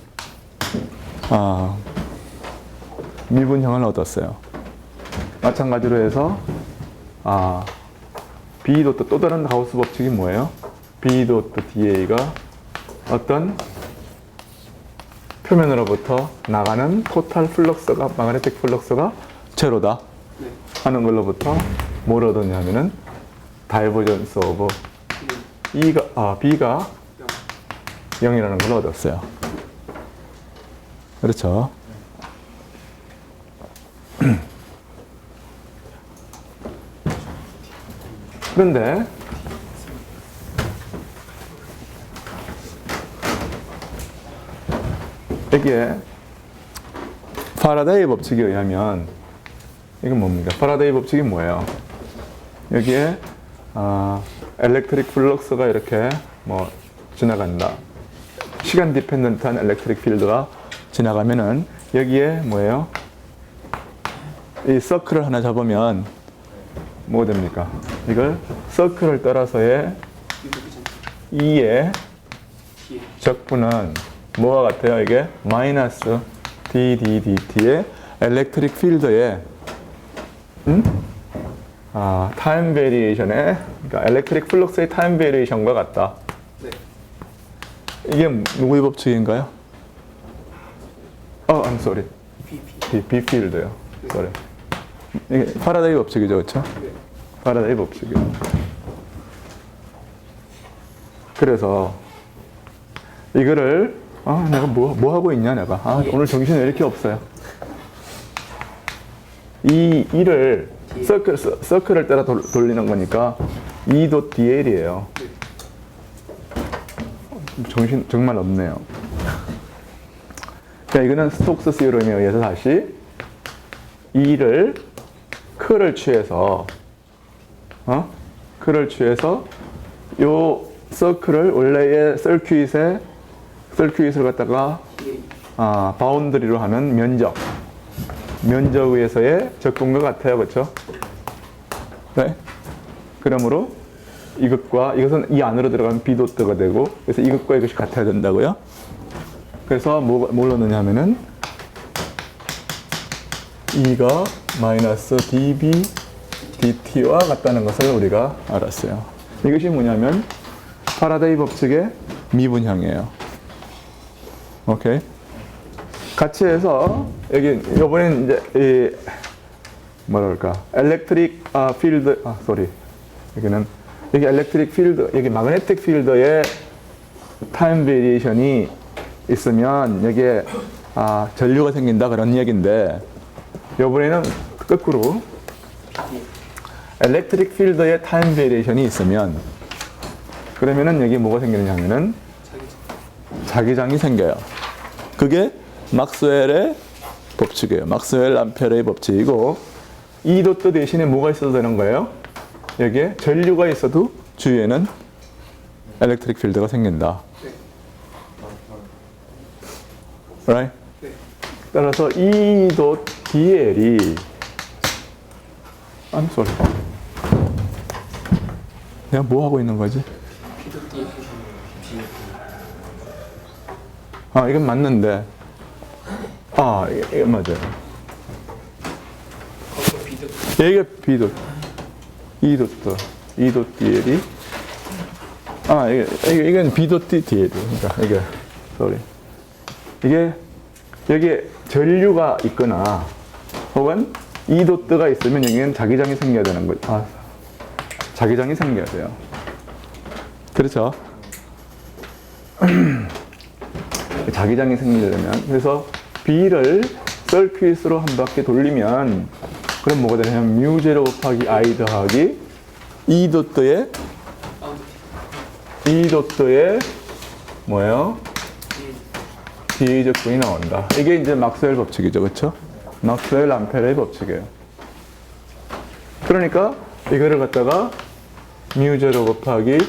미분형을 얻었어요. 마찬가지로 해서 B 도트, 또 다른 가우스 법칙이 뭐예요? B 도트 DA가 어떤 표면으로부터 나가는 토탈 플럭스가, 마그네틱 플럭스가 제로다 네. 하는 걸로부터 뭘 얻었냐면은 다이버전스 오브 B가 0이라는 걸 얻었어요. 그렇죠? 그런데 여기에 파라데이 법칙에 의하면 이건 뭡니까? 파라데이 법칙이 뭐예요? 여기에 엘렉트릭 플럭스가 이렇게 지나간다. 시간 디펜던트한 엘렉트릭 필드가 지나가면은 여기에 뭐예요? 이 서클을 하나 잡으면 뭐가 됩니까? 이걸 서클을 따라서의 E의 적분은 뭐와 같아요? 이게 마이너스 dDdt의 엘렉트릭 필드의 타임 베리에이션의, 그러니까 엘렉트릭 플럭스의 타임 베리에이션과 같다. 네. 이게 누구의 법칙인가요? I'm sorry. B 필드요. sorry. 이게 파라데이 법칙이죠, 그렇죠? 네. 파라데이 법칙이요. 그래서 이거를 내가 뭐 하고 있냐 내가. 오늘 정신이 왜 이렇게 없어요? 이 일을 서클을 따라 돌리는 거니까 E.dl이에요. 정신 정말 없네요. 자, 이거는 스톡스 시오럼에 의해서 다시 E를 크를 취해서 요 서클을 원래의 서큐잇을 갖다가 바운드리로 하는 면적에서의 적분과 같아요. 그렇죠? 네? 그러므로 이것은 이 안으로 들어가면 B 도트가 되고, 그래서 이것과 이것이 같아야 된다고요. 그래서 뭘 넣느냐 하면은 E가 마이너스 dB dt와 같다는 것을 우리가 알았어요. 이것이 뭐냐면 파라데이 법칙의 미분형이에요. 오케이. 같이 해서 여기 이번엔 이제 엘렉트릭 필드 여기 엘렉트릭 필드, 여기 마그네틱 필드의 타임 베리에이션이 있으면 여기에 전류가 생긴다 그런 얘기인데, 이번에는 거꾸로 엘렉트릭 필드의 타임 베리에이션이 있으면 그러면은 여기 뭐가 생기느냐 하면은 자기장이 생겨요. 그게 막스웰의 법칙이에요. 막스웰 암페르의 법칙이고, 이 도트 대신에 뭐가 있어도 되는 거예요? 여기에 전류가 있어도 주위에는 엘렉트릭 필드가 생긴다. Right? 따라서 E dl이 I'm sorry. 내가 뭐 하고 있는 거지? 이건 맞는데. 이게 맞아요. 이게 B도트. E.dl이. 이건 B도트 dl. 그러니까 이게 여기에 전류가 있거나 혹은 E.가 있으면 여기는 자기장이 생겨야 되는 거죠. 자기장이 생겨야 돼요. 그렇죠? 자기장이 생기려면, 그래서 B를 서큐잇으로 한 바퀴 돌리면 그럼 뭐가 되냐면 μ0 곱하기 I 더하기 E.의 뭐예요? dA 적분이 나온다. 이게 이제 막스웰 법칙이죠. 그렇죠? 막스웰 암페르의 법칙이에요. 그러니까 이거를 갖다가 μ0 곱하기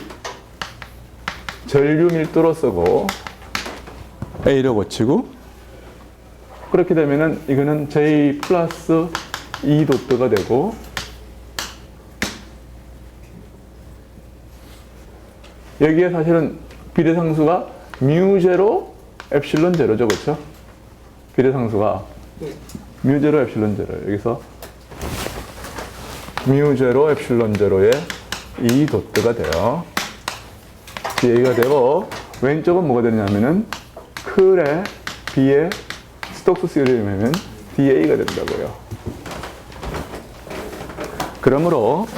전류 밀도로 쓰고 A로 고치고, 그렇게 되면은 이거는 J 플러스 E 도트가 되고, 여기에 사실은 비례상수가 μ0 엡실론 제로죠. 그렇죠? 비례상수가 μ0 엡실론 제로. 여기서 μ0 엡실론 제로의 E 도트가 돼요. DA가 되고, 왼쪽은 뭐가 되냐면은 클의 B의 스톡스 시오럼이면 DA가 된다고요. 그러므로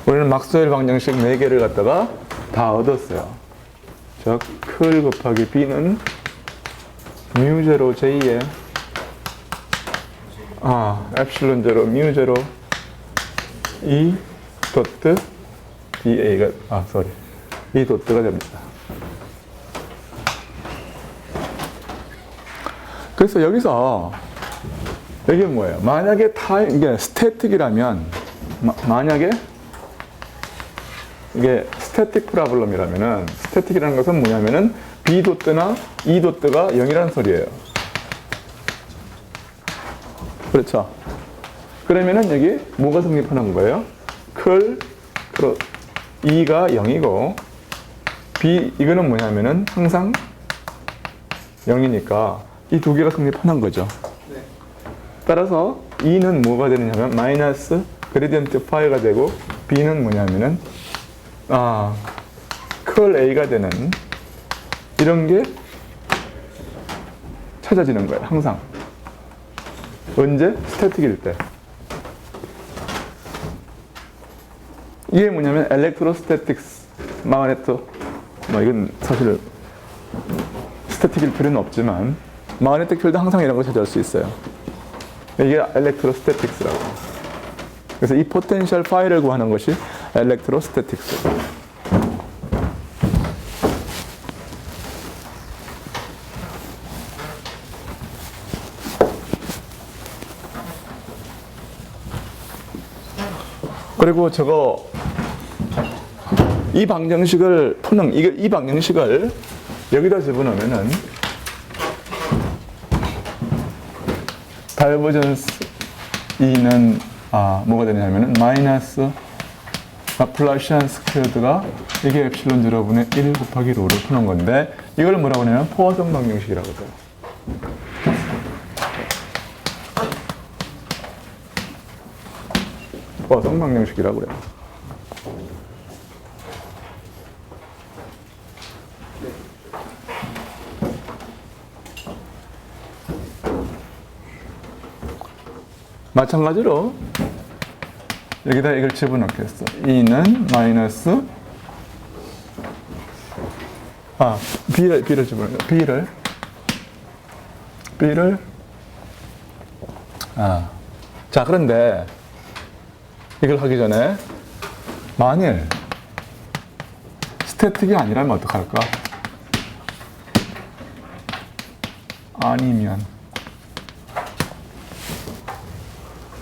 우리는 막스웰 방정식 4개를 갖다가 다 얻었어요. 즉, 클 곱하기 B는 μ0 J의 엡실론 제로 μ0 E 도트 DA가 E 도트가 됩니다. 그래서 여기서 이게 뭐예요? 만약에 이게 스태틱이라면, 만약에 이게 스태틱 프로블럼이라면은, 스태틱이라는 것은 뭐냐면은 B 도트나 E 도트가 0이라는 소리예요. 그렇죠? 그러면은 여기 뭐가 성립하는 거예요? E가 0이고 B, 이거는 뭐냐면은 항상 0이니까 이 두 개가 성립하는 거죠. 따라서 E는 뭐가 되느냐면 마이너스 그레디언트 파이가 되고, B는 뭐냐면은 클 A가 되는 이런 게 찾아지는 거예요. 항상. 언제? 스태틱일 때. 이게 뭐냐면 엘렉트로스태틱스 마그네토, 이건 사실 스태틱일 필요는 없지만 마그네틱 필드 항상 이런 걸 찾아올 수 있어요. 이게 엘렉트로스태틱스라고. 그래서 이 포텐셜 파이를 구하는 것이 엘렉트로스태틱스. 그리고 저거 이 방정식을 푸는 이 방정식을 여기다 집어넣으면은 다이버전스 E는 뭐가 되냐면은 마이너스 라플라시안 스퀘어드가 이게 엡실론 제로분의 1 곱하기 로를 푸는 건데 이걸 뭐라고 하냐면 포화성 방정식이라고 해요. 포화성 방정식이라고 그래요. 마찬가지로 여기다 이걸 집어넣겠어. E는 마이너스 B를 집어넣어. B를 자, 그런데 이걸 하기 전에 만일 스태틱이 아니라면 어떡할까? 아니면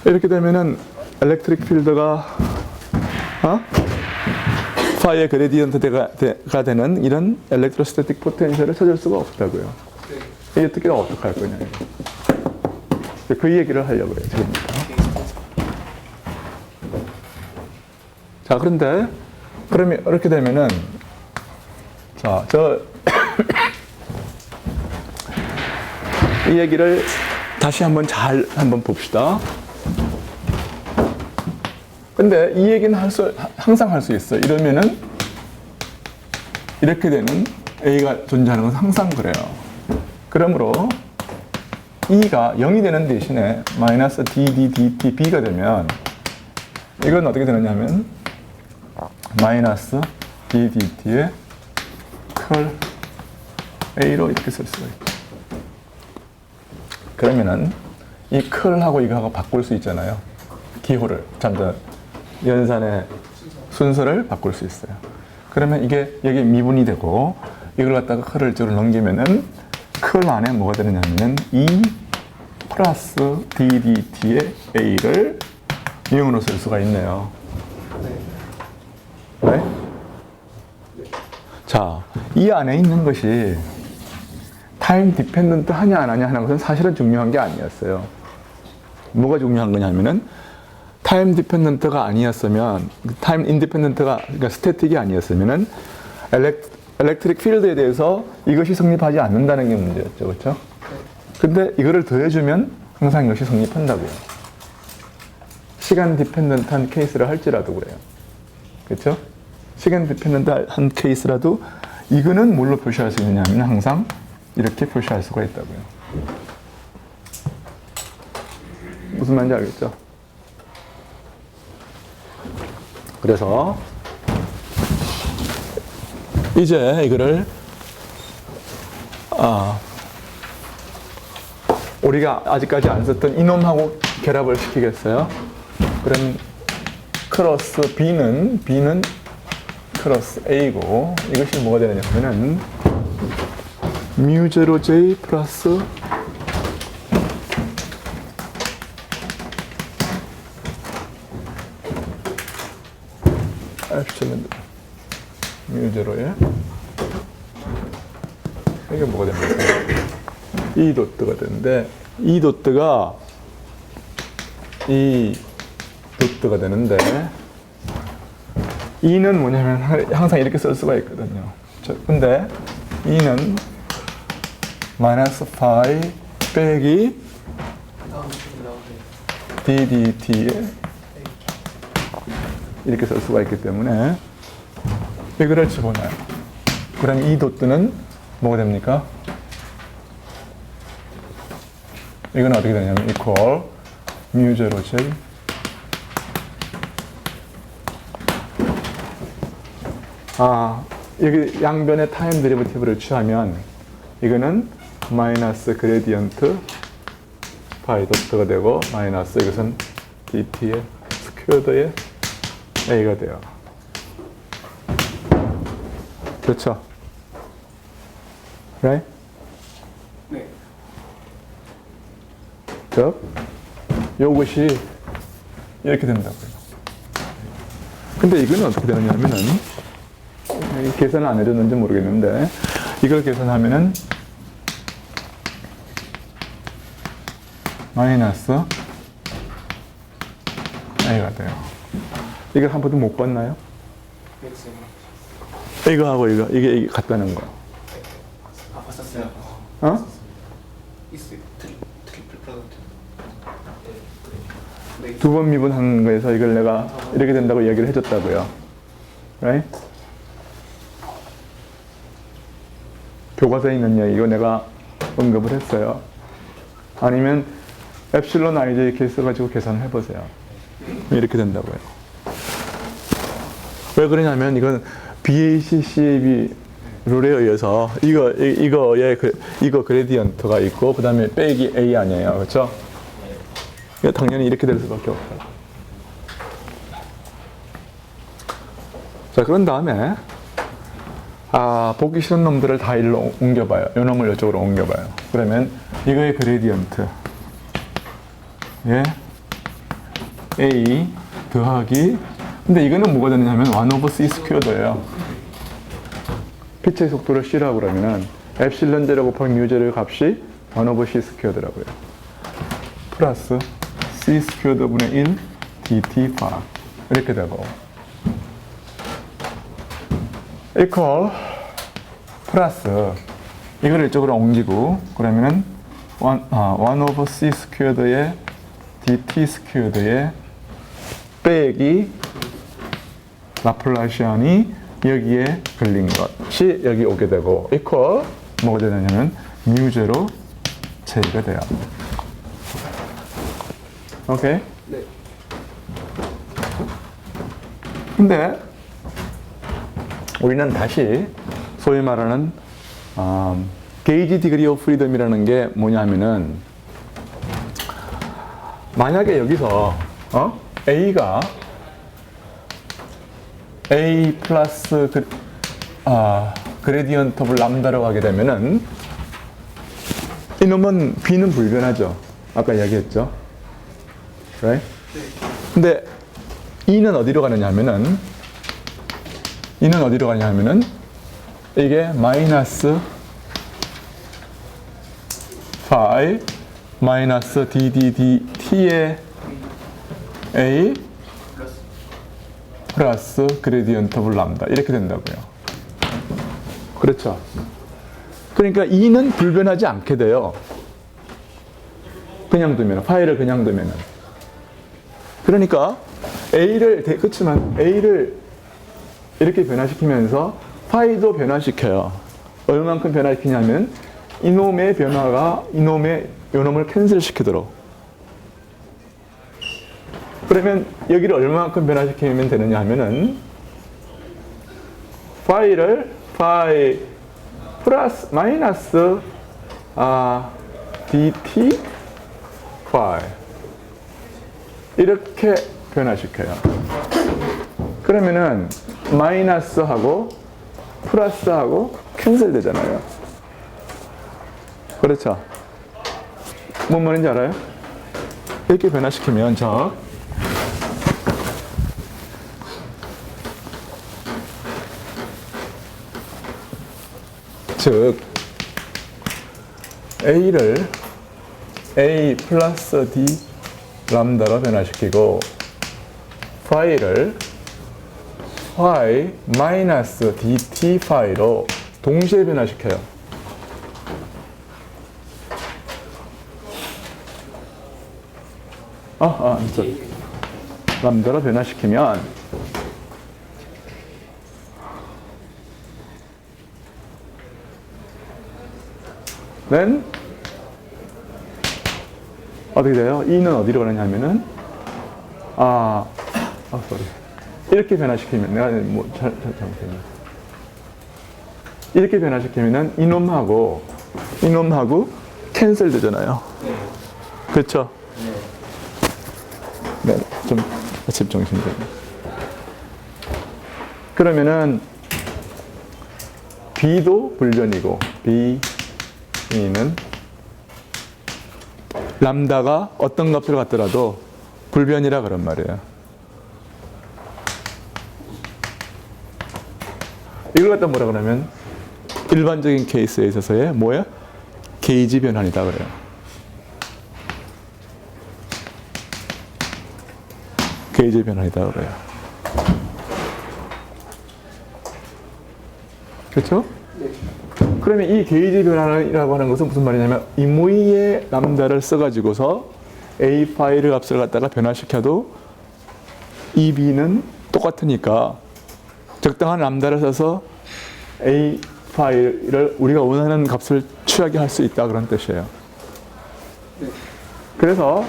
이렇게 되면은 엘렉트릭 필드가 파이의 그레디언트가 되는 이런 엘렉트로스태틱 포텐셜을 찾을 수가 없다고요. 이 어떻게 어떡할 거냐. 그 얘기를 하려고 해요, 지금부터. 자, 그런데 그러면 이렇게 되면은 자, 이 얘기를 다시 한번 한번 봅시다. 근데 이 얘기는 항상 할 수 있어. 이러면은 이렇게 되는 A가 존재하는 건 항상 그래요. 그러므로 E가 0이 되는 대신에 마이너스 DDDT B가 되면 이건 어떻게 되느냐 하면 마이너스 DDT의 컬 A로 이렇게 쓸 수가 있고 그러면은 이 컬하고 이거하고 바꿀 수 있잖아요. 기호를 연산의 순서를 바꿀 수 있어요. 그러면 이게 여기 미분이 되고 이걸 갖다가 컬을 이쪽으로 넘기면은 컬 안에 뭐가 되느냐면은 E 플러스 DDT의 A를 미분으로 쓸 수가 있네요. 네? 자, 이 안에 있는 것이 타임 디펜던트 하냐 안 하냐 하는 것은 사실은 중요한 게 아니었어요. 뭐가 중요한 거냐면은 타임 디펜던트가 아니었으면, 타임 인디펜던트가, 그러니까 스태틱이 아니었으면은 엘렉트릭 필드에 대해서 이것이 성립하지 않는다는 게 문제였죠. 그렇죠? 근데 이거를 더해주면 항상 이것이 성립한다고요. 시간 디펜던트한 케이스를 할지라도 그래요. 그렇죠? 시간 디펜던트한 케이스라도 이거는 뭘로 표시할 수 있느냐면 항상 이렇게 표시할 수가 있다고요. 무슨 말인지 알겠죠? 그래서 이제 이거를 우리가 아직까지 안 썼던 이놈하고 결합을 시키겠어요. 그럼 크로스 B는 크로스 A고 이것이 뭐가 되느냐면은 뮤0 J 플러스 엡실론 뮤0에 이게 뭐가 됩니까? E 도트가 되는데 E 도트가 되는데 E는 뭐냐면 항상 이렇게 쓸 수가 있거든요. 근데 E는 마이너스 파이 빼기 DDT에 이렇게 쓸 수가 있기 때문에 이거를 집어넣어요. 그럼 이 도트는 뭐가 됩니까? 이건 어떻게 되냐면 equal 뮤0 J 여기 양변의 타임 데리버티브를 취하면 이거는 마이너스 그레디언트 파이 도트가 되고 마이너스 이것은 dt의 스퀘어 스퀘어드의 A가 돼요. 그렇죠? Right? 네. 즉, 요것이 이렇게 된다고요. 근데 이거는 어떻게 되느냐면은, 계산을 안 해줬는지 모르겠는데, 이걸 계산하면은, 마이너스 A가 돼요. 이걸 한 번도 못 봤나요? 이거하고 이게 같다는 거. 아, 봤었어요. 어? 있어요. 트리플 프로덕트. 네. 두 번 미분한 거에서 이걸 내가 이렇게 된다고 이야기를 해줬다고요. Right? 교과서에 있는 이야기, 이거 내가 언급을 했어요. 아니면 엡실론 IJ 이렇게 써가지고 계산을 해보세요. 이렇게 된다고요. 왜 그러냐면 이건 BAC, CAB 룰에 의해서 이거 그레디언트가 있고 그 다음에 빼기 A 아니에요. 그렇죠? 당연히 이렇게 될 수밖에 없어요. 자, 그런 다음에 보기 싫은 놈들을 다 일로 옮겨봐요. 요 놈을 이쪽으로 옮겨봐요. 그러면 이거의 그레디언트 A 더하기, 근데 이거는 뭐가 되느냐면 1 over C 스퀘어드예요. 빛의 속도를 C라고 그러면은 엡실론 제로 곱하기 뮤 제로의 값이 1 over C 스퀘어드라고요. 플러스 C 스퀘어드 분의 1 dt 파 이렇게 되고, equal 플러스 이걸 이쪽으로 옮기고, 그러면은 1 over C 스퀘어드의 dt 스퀘어드의 빼기 라플라시안이 여기에 걸린 것이 여기 오게 되고, equal 뭐가 되냐면 뮤 제로 제가 돼요. 오케이? 네. 근데 우리는 다시 소위 말하는 게이지 디그리 오브 프리덤이라는 게 뭐냐면은, 만약에 여기서 A가 A 플러스 그레디언트 오브 람다로 가게 되면은 이놈은 B는 불변하죠. 아까 이야기했죠. right? 근데 E는 어디로 가느냐면은 이게 마이너스 5 마이너스 DDDT의 A 플러스 그레디언트 오브 람다 이렇게 된다고요. 그렇죠? 그러니까 E는 불변하지 않게 돼요. 그냥 두면, 파이를 그냥 두면은. 그러니까 그렇지만 A를 이렇게 변화시키면서 파이도 변화시켜요. 얼마만큼 변화시키냐면 이놈의 변화가 요놈을 캔슬시키도록. 그러면 여기를 얼마만큼 변화시키면 되느냐 하면은 파이 플러스 마이너스 dt 파이 이렇게 변화시켜요. 그러면은 마이너스하고 플러스하고 캔슬 되잖아요. 그렇죠? 뭔 말인지 알아요? 이렇게 변화시키면 즉 A를 A 플러스 D 람다로 변화시키고 파이를 phi 마이너스 dt 파이로 동시에 변화시켜요. 람다로 변화시키면 then 어떻게 돼요? E는 어디로 가느냐면은 sorry. 이렇게 변화시키면 내가 잘못했네. 이렇게 변화시키면은 이놈하고 캔슬 되잖아요. 그렇죠? 네, 좀 사십 정신들. 그러면은 B도 불변이고 B는 람다가 어떤 값을 갖더라도 불변이라 그런 말이에요. 이걸 갖다 뭐라 그러면 일반적인 케이스에 있어서의 뭐야? 게이지 변환이다 그래요. 게이지 변환이다 그래요. 그렇죠? 네. 그러면 이 게이지 변환이라고 하는 것은 무슨 말이냐면 임의의 람다를 써가지고서 A 파일의 값을 갖다가 변화시켜도 이 B는 똑같으니까 적당한 람다를 써서 A 파일을 우리가 원하는 값을 취하게 할 수 있다 그런 뜻이에요. 네. 그래서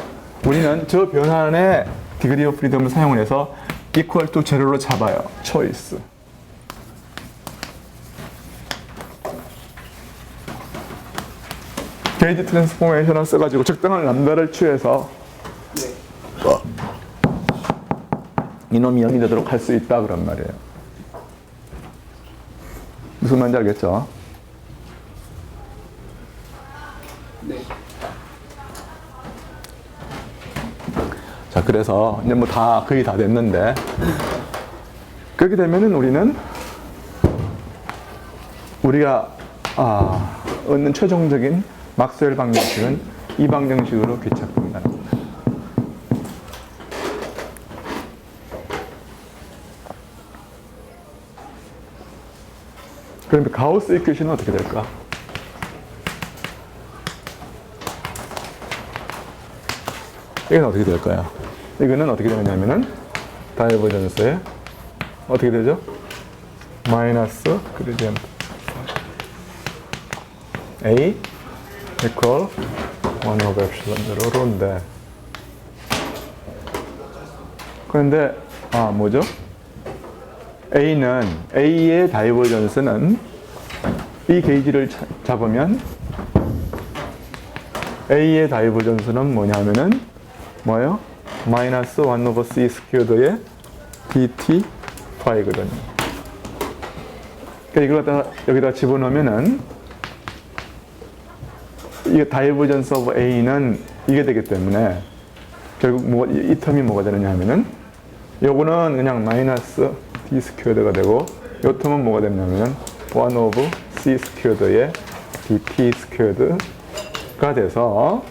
우리는 저 변환의 디그리 오브 프리덤을 사용해서 equal to 제로로 잡아요. choice. 게이지 트랜스포메이션을 써가지고 적당한 람다를 취해서 네. 이놈이 0이 되도록 할 수 있다 그런 말이에요. 무슨 말인지 알겠죠? 네. 자, 그래서 이제 뭐 다 거의 다 됐는데 그렇게 되면은 우리가 얻는 최종적인 막스웰 방정식은 이 방정식으로 귀착된다는 겁니다. 그러면 가우스 이퀘이션은 어떻게 될까? 이건 어떻게 될까요? 이거는 어떻게 되냐면은 다이버전스에 어떻게 되죠? 마이너스 그레디언트 A equal 1 over epsilon 제로로인데 그런데 뭐죠? A의 다이버전스는 이 게이지를 잡으면 A의 다이버전스는 뭐냐면은 뭐예요? 마이너스 1 over C 스퀘어드의 dt 파이거든요. 그러니까 이걸 갖다가 여기다 집어넣으면은 이게 다이버전스 오브 A는 이게 되기 때문에 결국 이 텀이 뭐가 되느냐 하면은 요거는 그냥 마이너스 D 스퀘어드가 되고 요 텀은 뭐가 되냐면 1 오브 C 스퀘어드의 dt 스퀘어드가 돼서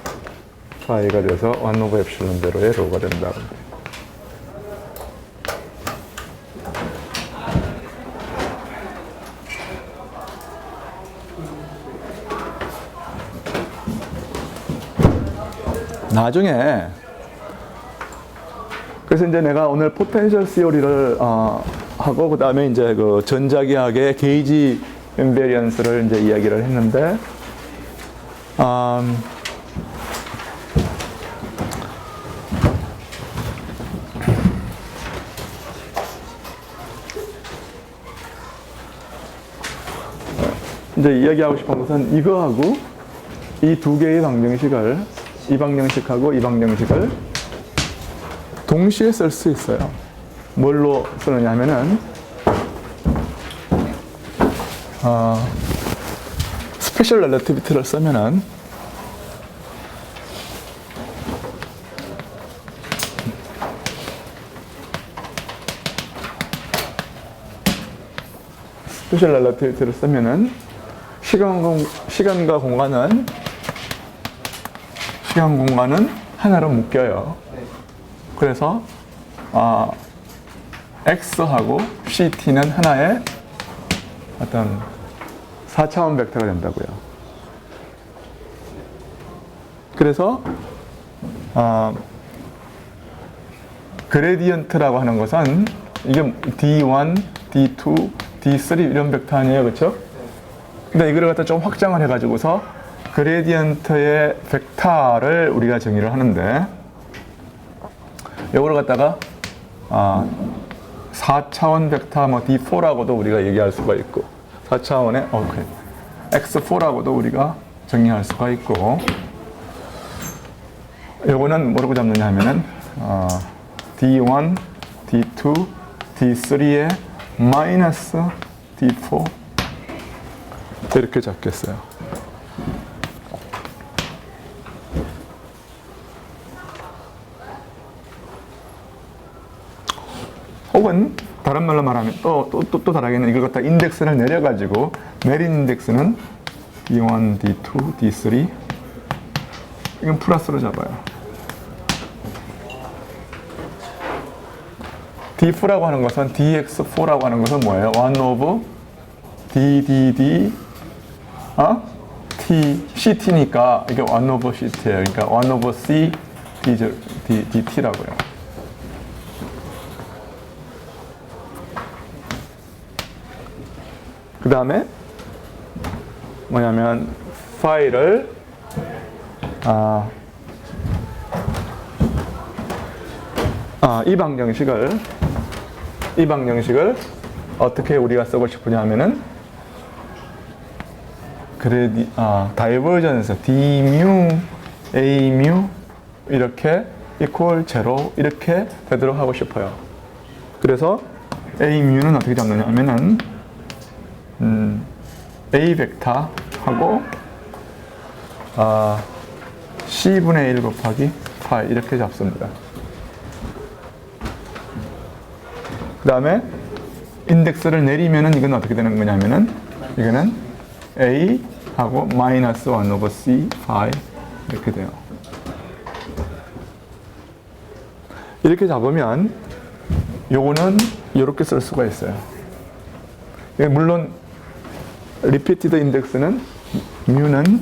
파이가 돼서 1 오브 엡실론 제로의 로가 된다. 나중에 그래서 이제 내가 오늘 포텐셜 시오리를 하고 그 다음에 이제 그 전자기학의 게이지 인베리언스를 이제 이야기를 했는데 이제 이야기하고 싶은 것은 이거하고 이 두 개의 방정식을 이 방정식하고 이 방정식을 동시에 쓸 수 있어요. 뭘로 쓰느냐 하면은 스페셜 렐러티비티를 쓰면은 스페셜 렐러티비티를 쓰면은 시간과 공간은 하나로 묶여요. 그래서 x하고 ct는 하나의 어떤 4차원 벡터가 된다고요. 그래서 그레디언트라고 하는 것은 이게 D1, D2, D3 이런 벡터 아니에요, 그렇죠? 근데 이거를 갖다 좀 확장을 해가지고서 그레디언트의 벡터를 우리가 정의를 하는데 이걸 갖다가 4차원 벡터 뭐 D4라고도 우리가 얘기할 수가 있고 4차원의 X4라고도 우리가 정의할 수가 있고 요거는 뭐라고 잡느냐 하면은 D1 D2, D3에 마이너스 D4 이렇게 잡겠어요. 혹은 다른 말로 말하면 또 다르게는 이걸 갖다 인덱스를 내려가지고 내린 인덱스는 D1, D2, D3 이건 플러스로 잡아요. D4라고 하는 것은 DX4라고 하는 것은 뭐예요? 1 over DDD T, CT니까 이게 1 over CT예요. 그러니까 1 over C DT라고요. 그 다음에 뭐냐면 파일을 이 방정식을 어떻게 우리가 쓰고 싶으냐 하면은 다이버전스 D mu A mu 이렇게 equal 0 이렇게 되도록 하고 싶어요. 그래서 A mu는 어떻게 잡느냐 하면은 A 벡터하고 C분의 1 곱하기 파이 이렇게 잡습니다. 그 다음에 인덱스를 내리면은 이건 어떻게 되는 거냐면은 이거는 A하고 마이너스 1 over C 파이 이렇게 돼요. 이렇게 잡으면 요거는 이렇게 쓸 수가 있어요. 물론 리피티드 인덱스는 뮤는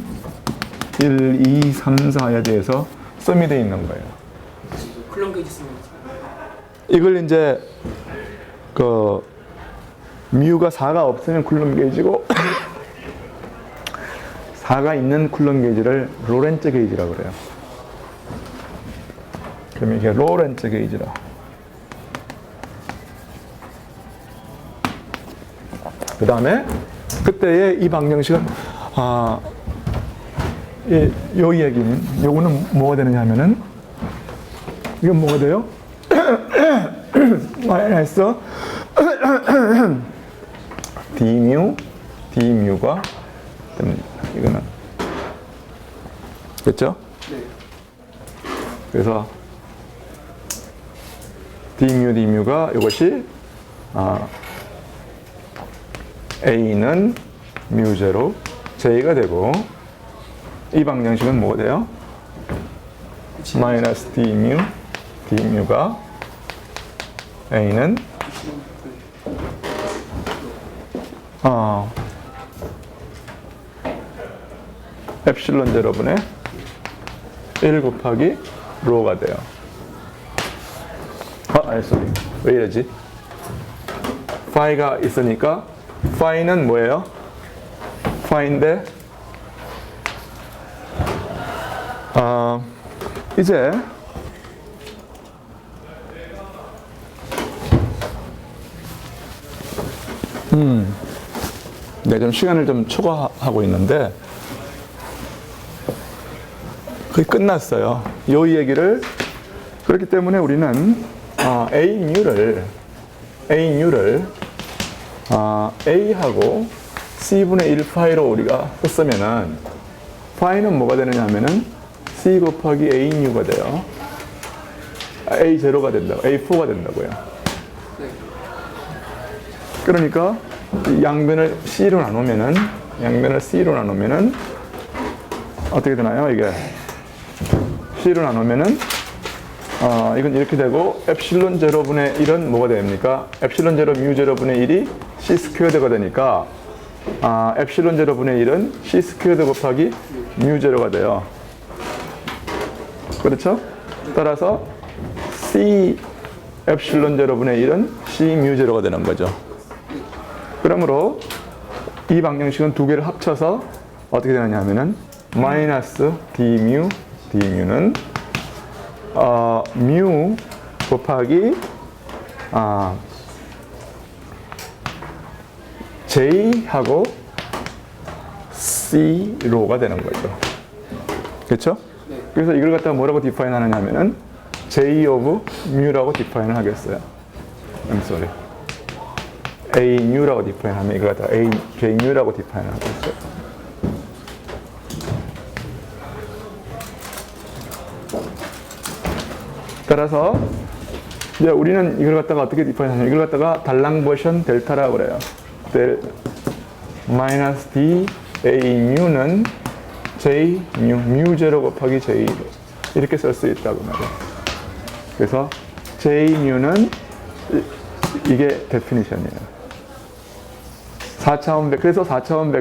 1, 2, 3, 4에 대해서 썸이 되어 있는 거예요. 쿨럼 게이지 쓰면 이걸 이제 뮤가 4가 없으면 쿨럼 게이지고 4가 있는 쿨럼 게이지를 로렌츠 게이지라고 그래요. 그럼 이게 로렌츠 게이지라. 그 다음에 그때의 이 방정식은 요 얘기는 요거는 뭐가 되느냐 하면은 이건 뭐가 돼요? 마이너스 D뮤가 됩니다. 이거는 됐죠? 네. 그래서 D뮤가 이것이 A는 뮤0 J가 되고 이 방정식은 뭐가 돼요? 마이너스 D뮤가 A는 엡실론 제로분의 1 곱하기 로가 돼요. sorry. 왜 이러지? 파이가 있으니까 파이는 뭐예요? 파인데 이제 네, 좀 시간을 좀 초과하고 있는데 거의 끝났어요. 이 얘기를 그렇기 때문에 우리는 A뉴를 A하고 C분의 1 파이로 우리가 썼으면은 파이는 뭐가 되느냐 하면은 C 곱하기 A뉴가 돼요. A0가 된다고, A4가 된다고요. 그러니까 양변을 C로 나누면은 어떻게 되나요? 이게 C로 나누면은 이건 이렇게 되고 엡실론 제로분의 1은 뭐가 됩니까? 엡실론 제로 뮤 제로분의 1이 C 스퀘어드가 되니까 엡실론 제로분의 1은 C 스퀘어드 곱하기 뮤 제로가 돼요. 그렇죠? 따라서 C 엡실론 제로분의 1은 C 뮤 제로가 되는 거죠. 그러므로 이 방정식은 두 개를 합쳐서 어떻게 되느냐 하면은 마이너스 D뮤는 뮤 곱하기 J하고 C로가 되는 거죠. 그렇죠? 네. 그래서 이걸 갖다가 뭐라고 디파인 하느냐 하면은 J of 뮤라고 디파인을 하겠어요. I'm sorry. A new라고 디파인하면 이거 갖다가 A J new라고 디파인하고 있어요. 따라서 이제 우리는 이걸 갖다가 어떻게 디파인하냐면 이걸 갖다가 달랑 버전 델타라고 그래요. 마이너스 D A new는 J new, mu 제로 곱하기 J 이렇게 쓸 수 있다고 말이에요. 그래서 J new는 이게 데피니션이에요. 4차원 벡터, 그래서 4차원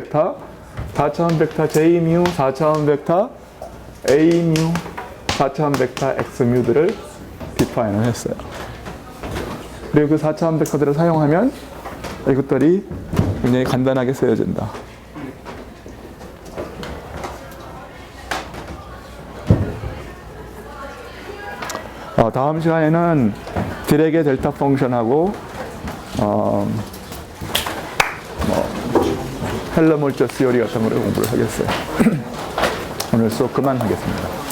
벡터 J mu, 4차원 벡터 A mu, 4차원 벡터 X mu들을 디파인을 했어요. 그리고 그 4차원 벡터들을 사용하면 이것들이 굉장히 간단하게 쓰여진다. 다음 시간에는 딜렉의 델타 펑션하고 헬러몰처 시어리 같은 거를 공부를 하겠어요. 오늘 수업 그만하겠습니다.